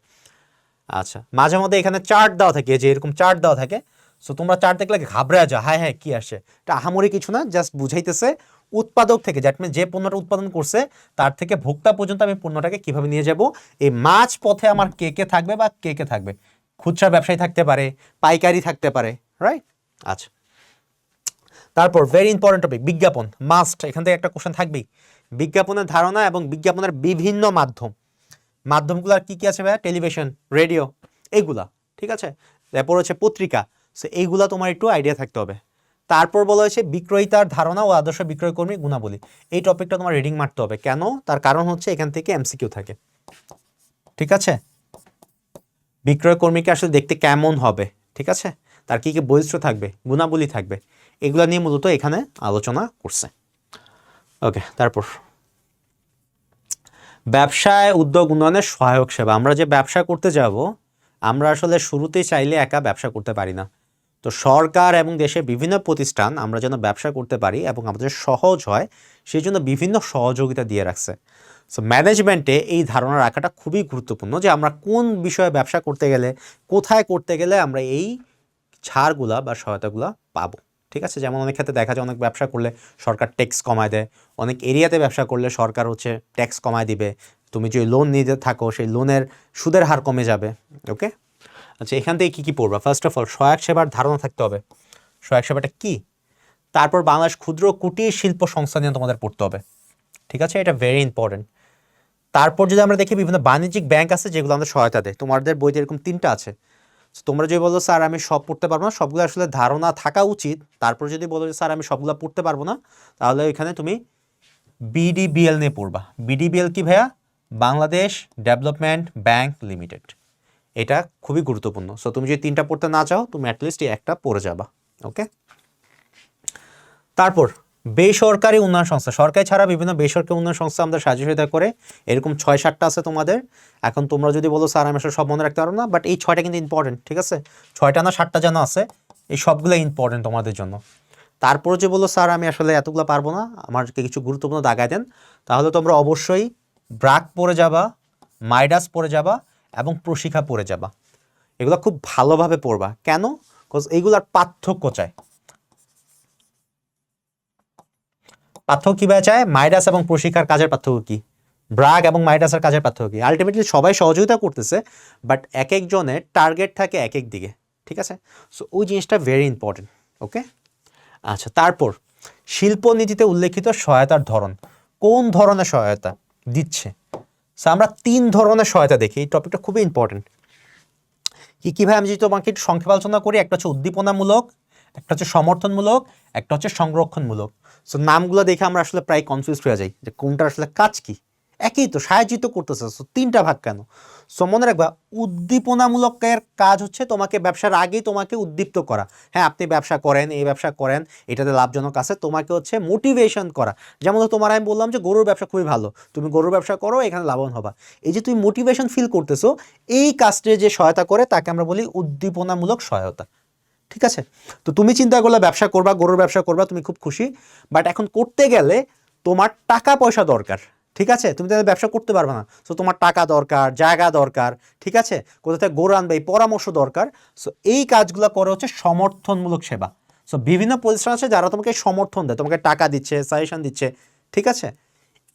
আচ্ছা, মাঝে মধ্যে এখানে চার্ট দেওয়া থাকে, যে এরকম চার্ট দেওয়া থাকে। সো তোমরা চার্ট দেখলে ঘাবড়ে যাও, হ্যাঁ হ্যাঁ কি আসছে, এটা আহামরি কিছু না, জাস্ট বুঝাইতেছে উৎপাদক থেকে, দ্যাট মিনস যে পণ্যটা উৎপাদন করছে তার থেকে ভোক্তা পর্যন্ত আমি পণ্যটাকে কিভাবে নিয়ে যাব। এই মাঝ পথে আমার কে কে থাকবে বা কে কে থাকবে, খুচরা ব্যবসায়ী থাকতে পারে, পাইকারি থাকতে পারে, রাইট। আচ্ছা, তারপর ভেরি ইম্পর্টেন্ট টপিক বিজ্ঞাপন, মাস্ট, এখান থেকে একটা কোশ্চেন থাকবেই। বিজ্ঞাপনের ধারণা এবং বিজ্ঞাপনের বিভিন্ন মাধ্যমগুলো আর কি কি আছে ভাইয়া, টেলিভিশন, রেডিও, এইগুলা, ঠিক আছে। তারপর হচ্ছে পত্রিকা, সো এইগুলা তোমার একটু আইডিয়া থাকতে হবে। তারপর বলা হয়েছে বিক্রয়িতার ধারণা ও আদর্শ বিক্রয়কর্মী গুণাবলী, এই টপিকটা তোমার রিডিং মারতে হবে। কেন, তার কারণ হচ্ছে এখান থেকে এমসিকিউ থাকে, ঠিক আছে। বিক্রয় কর্মীকে আসলে দেখতে কেমন হবে, ঠিক আছে, তার কি কি বৈশিষ্ট্য থাকবে, গুণাবলী থাকবে, এগুলো নিয়ে মূলত এখানে আলোচনা করছে, ওকে। তারপর ব্যবসায় উদ্যোগ উন্নয়নের সহায়ক সেবা, আমরা যে ব্যবসা করতে যাব, আমরা আসলে শুরুতেই চাইলে একা ব্যবসা করতে পারি না। তো সরকার এবং দেশের বিভিন্ন প্রতিষ্ঠান আমরা যেন ব্যবসা করতে পারি এবং আমাদের সহজ হয়, সেই জন্য বিভিন্ন সহযোগিতা দিয়ে রাখছে। সো ম্যানেজমেন্টে এই ধারণা রাখাটা খুবই গুরুত্বপূর্ণ যে আমরা কোন বিষয়ে ব্যবসা করতে গেলে, কোথায় করতে গেলে আমরা এই ছাড়গুলা বা সহায়তাগুলা পাবো, ঠিক আছে। যেমন অনেক ক্ষেত্রে দেখা যায় অনেক ব্যবসা করলে সরকার ট্যাক্স কমায় দেয়, অনেক এরিয়াতে ব্যবসা করলে সরকার হচ্ছে ট্যাক্স কমায় দিবে, তুমি যদি লোন নিতে থাকো সেই লোনের সুদের হার কমে যাবে, ওকে। আচ্ছা, এখান থেকে কী কী পড়বা, ফার্স্ট অফ অল সহায়ক সেবার ধারণা থাকতে হবে, সহায়ক সেবাটা কী। তারপর বাংলাদেশ ক্ষুদ্র কুটির শিল্প সংস্থা নিয়ে তোমাদের পড়তে হবে, ঠিক আছে, এটা ভেরি ইম্পর্টেন্ট। তারপর যদি আমরা দেখি বিভিন্ন বাণিজ্যিক ব্যাংক আছে যেগুলো আমাদের সহায়তা দেয়, তোমাদের বইতে এরকম 3টা আছে। তোমরা যদি বলো স্যার আমি সব পড়তে পারবো না, সবগুলো আসলে ধারণা থাকা উচিত। তারপর যদি বলো যে স্যার আমি সবগুলো পড়তে পারবো না, তাহলে এখানে তুমি বিডিবিএল নিয়ে পড়বা। বিডিবিএল কি ভাইয়া, বাংলাদেশ ডেভেলপমেন্ট ব্যাংক লিমিটেড, এটা খুবই গুরুত্বপূর্ণ। সো তুমি যদি 3টা পড়তে না চাও, তুমি অ্যাটলিস্ট এই একটা পড়ে যাবা, ওকে। তারপর বেসরকারি উন্নয়ন সংস্থা, সরকারি ছাড়া বিভিন্ন বেসরকারি উন্নয়ন সংস্থা আমাদের সাহায্য সহায়তা করে, এরকম 6-7টা আছে তোমাদের। এখন তোমরা যদি বলো স্যার আমি সব মনে রাখতে পারবো না, বাট এই 6টা কিন্তু ইম্পর্টেন্ট, ঠিক আছে। 6টা না 7টা যেন আছে, এই সবগুলো ইম্পর্টেন্ট তোমাদের জন্য। তারপর যে বলো স্যার আমি আসলে এতগুলো পারবো না, আমাকে কিছু গুরুত্বপূর্ণ দাগায় দেন, তাহলে তোমরা অবশ্যই ব্রাক পড়ে যাবা, মাইডাস পড়ে যাবা এবং প্রশিক্ষা পড়ে যাবা। এগুলো খুব ভালোভাবে পড়বা, কেন, বিকজ এইগুলার পার্থক্য চায়। পার্থক্য কীভাবে চায়, মাইডাস এবং প্রশিক্ষার কাজের পার্থক্য কী, ব্রাগ এবং মাইডাসের কাজের পার্থক্য কী। আলটিমেটলি সবাই সহযোগিতা করতেছে, বাট এক একজনের টার্গেট থাকে এক এক দিকে, ঠিক আছে। সো ওই জিনিসটা ভেরি ইম্পর্টেন্ট, ওকে। আচ্ছা, তারপর শিল্পনীতিতে উল্লেখিত সহায়তার ধরন, কোন ধরনের সহায়তা দিচ্ছে। সো আমরা 3 ধরনের সহায়তা দেখি, এই টপিকটা খুবই ইম্পর্টেন্ট। কীভাবে আমি যদি তোমাকে একটু সংক্ষেপে আলোচনা করি, একটা হচ্ছে উদ্দীপনামূলক, একটা হচ্ছে সমর্থনমূলক, একটা হচ্ছে সংরক্ষণমূলক। সো নামগুলো দেখে আমরা আসলে প্রায় কনফিউজ হয়ে যাই যে কোনটার আসলে কাজ কি, একই তো, সাহায্য করতেছে, সো 3টা ভাগ কেন। সো মনে রাখবা উদ্দীপনামূলকের কাজ হচ্ছে তোমাকে ব্যবসার আগেই তোমাকে উদ্দীপ্ত করা, হ্যাঁ আপনি ব্যবসা করেন, এই ব্যবসা করেন, এটাতে লাভজনক আছে, তোমাকে হচ্ছে মোটিভেশন করা। যেমন তোমার আমি বললাম যে গরুর ব্যবসা খুবই ভালো, তুমি গরুর ব্যবসা করো, এখানে লাভবান হবা, এই যে তুমি মোটিভেশন ফিল করতেছো, এই কাজটি যে সহায়তা করে তাকে আমরা বলি উদ্দীপনামূলক সহায়তা, ঠিক আছে। তো তুমি চিন্তা করলে ব্যবসা করবা, গরুর ব্যবসা করবা, তুমি খুব খুশি, বাট এখন করতে গেলে তোমার টাকা পয়সা দরকার, ঠিক আছে, তুমি তাহলে ব্যবসা করতে পারবে না। সো তোমার টাকা দরকার, জায়গা দরকার, ঠিক আছে, কোথা থেকে গরু আনবে এই পরামর্শ দরকার। সো এই কাজগুলো করে হচ্ছে সমর্থনমূলক সেবা। সো বিভিন্ন প্রতিষ্ঠান আছে যারা তোমাকে সমর্থন দেয়, তোমাকে টাকা দিচ্ছে, সাজেশন দিচ্ছে, ঠিক আছে।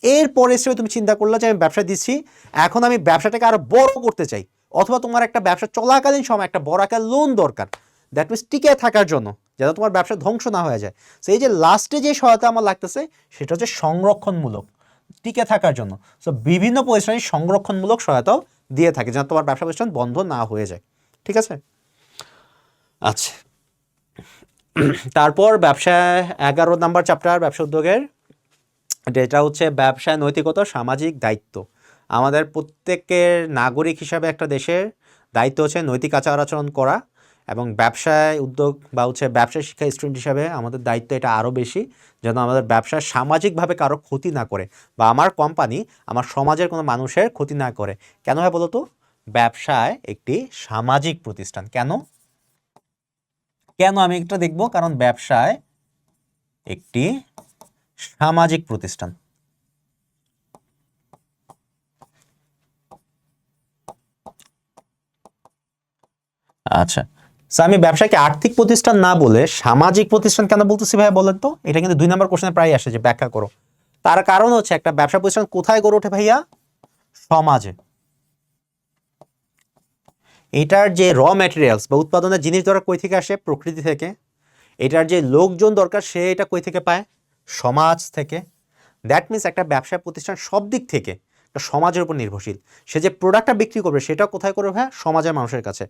এরপরে হিসেবে তুমি চিন্তা করলে যে আমি ব্যবসা দিচ্ছি, এখন আমি ব্যবসাটাকে আরো বড় করতে চাই, অথবা তোমার একটা ব্যবসা চলাকালীন সময় একটা বড় আকার লোন দরকার, দ্যাট মিনস টিকে থাকার জন্য, যাতে তোমার ব্যবসা ধ্বংস না হয়ে যায়। সেই যে লাস্টে যে সহায়তা আমার লাগতেছে সেটা হচ্ছে সংরক্ষণমূলক, টিকে থাকার জন্য। সো বিভিন্ন প্রতিষ্ঠানে সংরক্ষণমূলক সহায়তাও দিয়ে থাকে, যেন তোমার ব্যবসা প্রতিষ্ঠান বন্ধ না হয়ে যায়। ঠিক আছে? আচ্ছা, তারপর ব্যবসায় 11 নাম্বার চ্যাপ্টার ব্যবসা উদ্যোগের, যেটা হচ্ছে ব্যবসায় নৈতিকতা সামাজিক দায়িত্ব। আমাদের প্রত্যেকের নাগরিক হিসাবে একটা দেশের দায়িত্ব হচ্ছে নৈতিক আচার আচরণ করা, এবং ব্যবসায় উদ্যোগ বা হচ্ছে ব্যবসা শিক্ষা স্টুডেন্ট হিসাবে আমাদের দায়িত্ব এটা আরও বেশি, যেন আমাদের ব্যবসা সামাজিকভাবে কারো ক্ষতি না করে, বা আমার কোম্পানি আমার সমাজের কোনো মানুষের ক্ষতি না করে। কেন হয় বলো তো? ব্যবসায় একটি সামাজিক প্রতিষ্ঠান। কেন কেন আমি একটা দেখব, কারণ ব্যবসায় একটি সামাজিক প্রতিষ্ঠান। আচ্ছা, আমি ব্যবসাকে আর্থিক প্রতিষ্ঠান না বলে সামাজিক প্রতিষ্ঠান কেন বলতেছি ভাইয়া বলেন তো? এটা কিন্তু 2 নম্বর কোশ্চেনে প্রায় আসে, যে ব্যাখ্যা করো। তার কারণ হচ্ছে একটা ব্যবসা প্রতিষ্ঠান কোথায় গড়ে ওঠে ভাইয়া? সমাজে। এটার যে র ম্যাটেরিয়ালস বা উৎপাদনের জিনিস দরকার কই থেকে আসে? প্রকৃতি থেকে। এটার যে লোকজন দরকার সে এটা কই থেকে পায়? সমাজ থেকে। দ্যাট মিনস একটা ব্যবসা প্রতিষ্ঠান সব দিক থেকে একটা সমাজের উপর নির্ভরশীল। সে যে প্রোডাক্টটা বিক্রি করবে সেটা কোথায় করবে ভাইয়া? সমাজের মানুষের কাছে।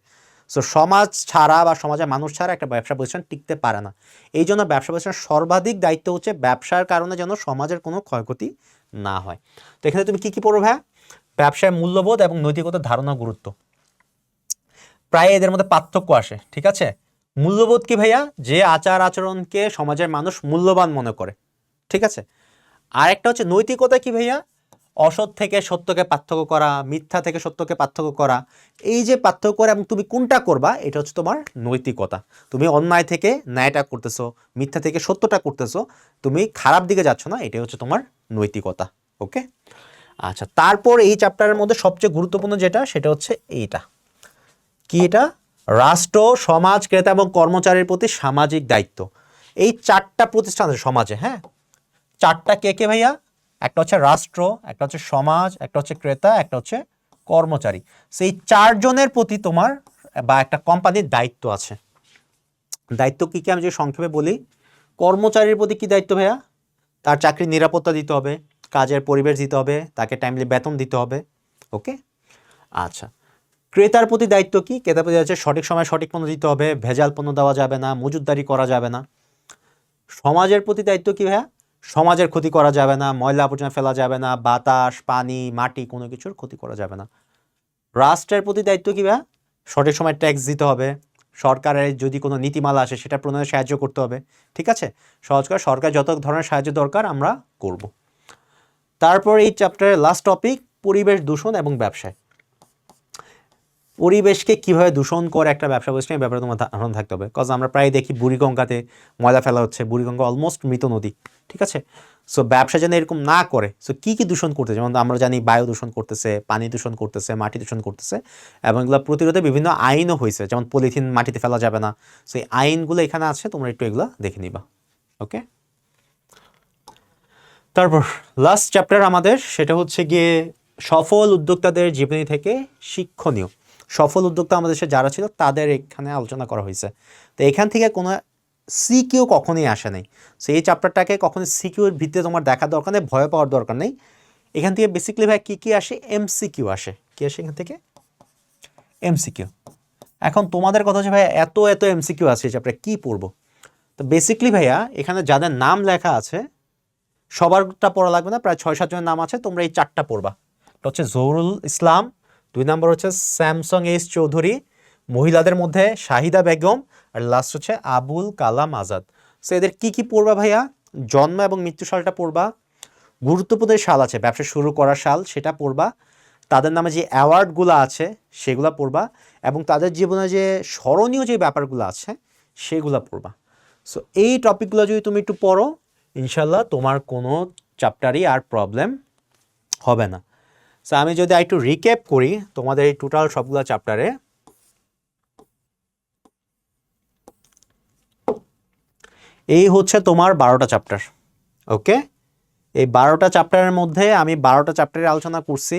সো সমাজ ছাড়া বা সমাজের মানুষ ছাড়া একটা ব্যবসা প্রতিষ্ঠান টিকতে পারে না। এই জন্য ব্যবসা প্রতিষ্ঠানের সর্বাধিক দায়িত্ব হচ্ছে ব্যবসার কারণে যেন সমাজের কোনো ক্ষয়ক্ষতি না হয়। তো এখানে তুমি কি পড়ো ভাইয়া? ব্যবসায় মূল্যবোধ এবং নৈতিকতার ধারণা গুরুত্ব। প্রায় এদের মধ্যে পার্থক্য আসে। ঠিক আছে? মূল্যবোধ কি ভাইয়া? যে আচার আচরণকে সমাজের মানুষ মূল্যবান মনে করে। ঠিক আছে? আর একটা হচ্ছে নৈতিকতা কি ভাইয়া? অসৎ থেকে সত্যকে পার্থক্য করা, মিথ্যা থেকে সত্যকে পার্থক্য করা। এই যে পার্থক্য করে এবং তুমি কোনটা করবা, এটা হচ্ছে তোমার নৈতিকতা। তুমি অন্যায় থেকে ন্যায়টা করতেছো, মিথ্যা থেকে সত্যটা করতেছো, তুমি খারাপ দিকে যাচ্ছ না, এটাই হচ্ছে তোমার নৈতিকতা। ওকে? আচ্ছা, তারপর এই চ্যাপ্টারের মধ্যে সবচেয়ে গুরুত্বপূর্ণ যেটা, সেটা হচ্ছে এইটা। কি এটা? রাষ্ট্র, সমাজ, ক্রেতা এবং কর্মচারীর প্রতি সামাজিক দায়িত্ব। এই 4টা প্রতিষ্ঠান আছে সমাজে। হ্যাঁ, 4টা কে কে ভাইয়া? একটা হচ্ছে রাষ্ট্র, একটা হচ্ছে সমাজ, একটা হচ্ছে ক্রেতা, একটা হচ্ছে কর্মচারী। সেই 4 জনের প্রতি তোমার বা একটা কোম্পানির দায়িত্ব আছে। দায়িত্ব কি কি আমি যদি সংক্ষেপে বলি, কর্মচারীর প্রতি কি দায়িত্ব ভাইয়া? তার চাকরির নিরাপত্তা দিতে হবে, কাজের পরিবেশ দিতে হবে, তাকে টাইমলি বেতন দিতে হবে। ওকে? আচ্ছা, ক্রেতার প্রতি দায়িত্ব কি? ক্রেতার প্রতি হচ্ছে সঠিক সময় সঠিক পণ্য দিতে হবে, ভেজাল পণ্য দেওয়া যাবে না, মজুতদারি করা যাবে না। সমাজের প্রতি দায়িত্ব কি ভাইয়া? সমাজের ক্ষতি করা যাবে না, ময়লা আবর্জনা ফেলা যাবে না, বাতাস, পানি, মাটি কোনো কিছুর ক্ষতি করা যাবে না। রাষ্ট্রের প্রতি দায়িত্ব কি ভাইয়া? সঠিক সময় ট্যাক্স দিতে হবে, সরকারের যদি কোনো নীতিমালা আসে সেটা প্রণয়নে সাহায্য করতে হবে। ঠিক আছে? সহজ করে সরকার যত ধরনের সাহায্য দরকার আমরা করব। তারপর এই চ্যাপ্টারের লাস্ট টপিক, পরিবেশ দূষণ এবং ব্যবসায়। পরিবেশকে কিভাবে দূষণ করে একটা ব্যবসা প্রতিষ্ঠান, এই ব্যাপারে তোমার ধারণা থাকতে হবে। কজ আমরা প্রায় দেখি বুড়িগঙ্গাতে ময়লা ফেলা হচ্ছে, বুড়িগঙ্গা অলমোস্ট মৃত নদী। ঠিক আছে? সো ব্যবসা যেন এরকম না করে, সো কি কি দূষণ করতেছে, যেমন আমরা জানি বায়ু দূষণ করতেছে, পানি দূষণ করতেছে, মাটি দূষণ করতেছে, এবং এগুলো প্রতিরোধে বিভিন্ন আইনও হয়েছে, যেমন পলিথিন মাটিতে ফেলা যাবে না। সো এই আইনগুলো এখানে আছে, তোমরা একটু এগুলো দেখে নিবা। ওকে? তারপর লাস্ট চ্যাপ্টার আমাদের, সেটা হচ্ছে গিয়ে সফল উদ্যোক্তাদের জীবনী থেকে শিক্ষণীয়। সফল উদ্যোক্তা আমাদের দেশে যারা ছিল তাদের এখানে আলোচনা করা হয়েছে। তো এখান থেকে কোনো সিকিউ কখনোই আসে নাই। সো এই চ্যাপ্টারটাকে কখনোই সিকিউর ভিত্তিতে তোমার দেখার দরকার নেই, ভয় পাওয়ার দরকার নেই। এখান থেকে বেসিক্যালি ভাই কী কী আসে? এমসিকিউ আসে। কী আসে এখান থেকে? এমসিকিউ। এখন তোমাদের কথা হচ্ছে ভাই এত এত এমসিকিউ আছে এই চ্যাপ্টারে কী পড়বো? তো বেসিক্যালি ভাইয়া এখানে যাদের নাম লেখা আছে সবারটা পড়া লাগবে না, প্রায় 6-7 জনের নাম আছে, তোমরা এই 4টা পড়বা। এটা হচ্ছে জহুরুল ইসলাম, 2 নম্বর হচ্ছে স্যামসং এস চৌধুরী, মহিলাদের মধ্যে শাহিদা বেগম, আর লাস্ট হচ্ছে আবুল কালাম আজাদ। সো এদের কি কি পড়বা ভাইয়া? জন্ম এবং মৃত্যু সালটা পড়বা, গুরুত্বপূর্ণ সাল আছে ব্যবসা শুরু করার সাল সেটা পড়বা, তাদের নামে যে অ্যাওয়ার্ডগুলো আছে সেগুলো পড়বা, এবং তাদের জীবনে যে স্মরণীয় যে ব্যাপারগুলো আছে সেগুলো পড়বা। সো এই টপিকগুলো যদি তুমি একটু পড়ো, ইনশাল্লাহ তোমার কোনো চ্যাপ্টারই আর প্রবলেম হবে না। সো আমি যদি একটু রিক্যাপ করি তোমাদের এই টোটাল সবগুলো চ্যাপ্টারে, এই হচ্ছে তোমার 12টা চ্যাপ্টার। ওকে? এই 12টা চ্যাপ্টারের মধ্যে আমি 12টা চ্যাপ্টারে আলোচনা করছি।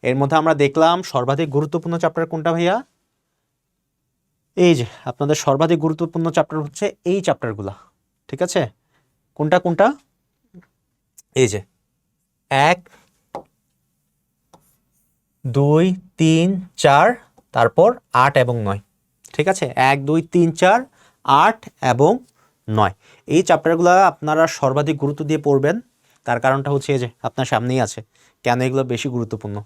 এর মধ্যে আমরা দেখলাম সর্বাধিক গুরুত্বপূর্ণ চ্যাপ্টার কোনটা ভাইয়া? এই যে আপনাদের সর্বাধিক গুরুত্বপূর্ণ চ্যাপ্টার হচ্ছে এই চ্যাপ্টারগুলা, ঠিক আছে? কোনটা কোনটা? এই যে 1, 2, 3, 4, তারপর 8 এবং 9, ঠিক আছে? 1, 2, 3, 4, 8 এবং 9 এই চ্যাপ্টারগুলো আপনারা সর্বাধিক গুরুত্ব দিয়ে পড়বেন। তার কারণটা হচ্ছে এই যে আপনার সামনেই আছে কেন এগুলো বেশি গুরুত্বপূর্ণ।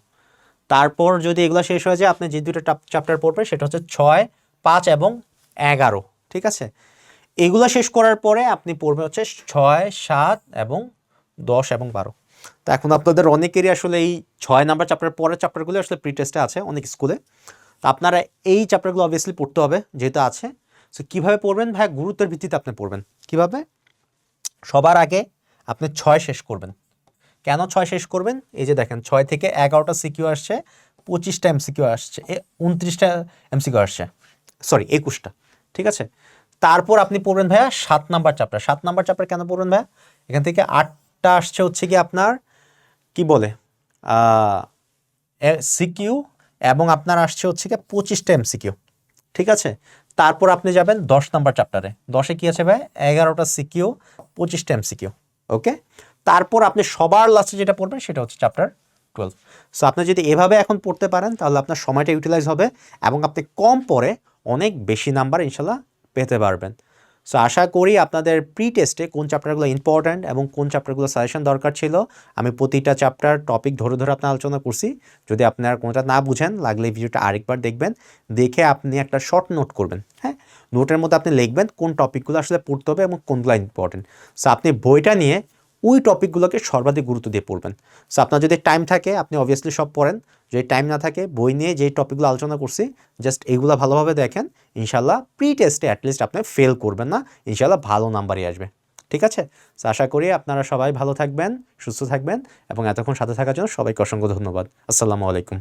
তারপর যদি এগুলো শেষ হয়ে যায় আপনি যে দুটো চ্যাপ্টার পড়বেন সেটা হচ্ছে 6, 5 এবং 11, ঠিক আছে? এগুলো শেষ করার পরে আপনি পড়বেন হচ্ছে 6, 7 এবং 10 এবং 12। তো এখন আপনাদের অনেকেরই আসলে এই 6 নাম্বার চ্যাপ্টারের পরের চ্যাপ্টারগুলো আসলে প্রি টেস্টে আছে অনেক স্কুলে। তো আপনারা এই চ্যাপ্টারগুলো অবভিয়াসলি পড়তে হবে যেহেতু আছে। সো কীভাবে পড়বেন ভাই? গুরুত্বের ভিত্তিতে আপনি পড়বেন। কীভাবে? সবার আগে আপনি 6 শেষ করবেন। কেন 6 শেষ করবেন? এই যে দেখেন 6 থেকে 11টা সিকিউ আসছে, 25টা এমসিকিউ আসছে, 29টা এমসিকিউ আসছে, সরি 21টা, ঠিক আছে? তারপর আপনি পড়বেন ভাইয়া 7 নাম্বার চ্যাপ্টার। 7 নাম্বার চ্যাপ্টার কেন পড়বেন ভাইয়া? এখান থেকে 8টা আসছে হচ্ছে কি আপনার কি বলে সিকিউ এবং আপনার আসছে হচ্ছে কি 25টা এমসিকিউ, ঠিক আছে? তারপর আপনি যাবেন 10 নাম্বার চ্যাপ্টারে। 10-এ কি আছে ভাই? 11টা সিকিউ, 25টা এমসিকিউ, ওকে? তারপর আপনি সবার লাস্টে যেটা পড়বেন সেটা হচ্ছে চ্যাপ্টার 12। সো আপনি যদি এভাবে এখন পড়তে পারেন তাহলে আপনার সময়টা ইউটিলাইজ হবে এবং আপনি কম পড়ে অনেক বেশি নাম্বার ইনশাল্লাহ পেতে পারবেন। সো আশা করি আপনাদের প্রি টেস্টে কোন চ্যাপ্টারগুলো ইম্পর্ট্যান্ট এবং কোন চ্যাপ্টারগুলো সাজেশন দরকার ছিল আমি প্রতিটা চ্যাপ্টার টপিক ধরে ধরে আপনার আলোচনা করছি। যদি আপনারা কোনটা না বুঝেন লাগলে ভিডিওটা আরেকবার দেখবেন, দেখে আপনি একটা শর্ট নোট করবেন। হ্যাঁ, নোটের মধ্যে আপনি লিখবেন কোন টপিকগুলো আসলে পড়তে হবে এবং কোনগুলো ইম্পর্টেন্ট। সো আপনি বইটা নিয়ে ওই টপিকগুলোকে সর্বাধিক গুরুত্ব দিয়ে পড়বেন। সো আপনার যদি টাইম থাকে আপনি অবভিয়াসলি সব পড়েন, যদি টাইম না থাকে বই নিয়ে যেই টপিকগুলো আলোচনা করছি জাস্ট এইগুলো ভালোভাবে দেখেন, ইনশাল্লাহ প্রি টেস্টে অ্যাটলিস্ট আপনি ফেল করবেন না, ইনশাল্লাহ ভালো নাম্বারই আসবে, ঠিক আছে? সো আশা করি আপনারা সবাই ভালো থাকবেন, সুস্থ থাকবেন এবং এতক্ষণ সাথে থাকার জন্য সবাইকে অসংখ্য ধন্যবাদ। আসসালামু আলাইকুম।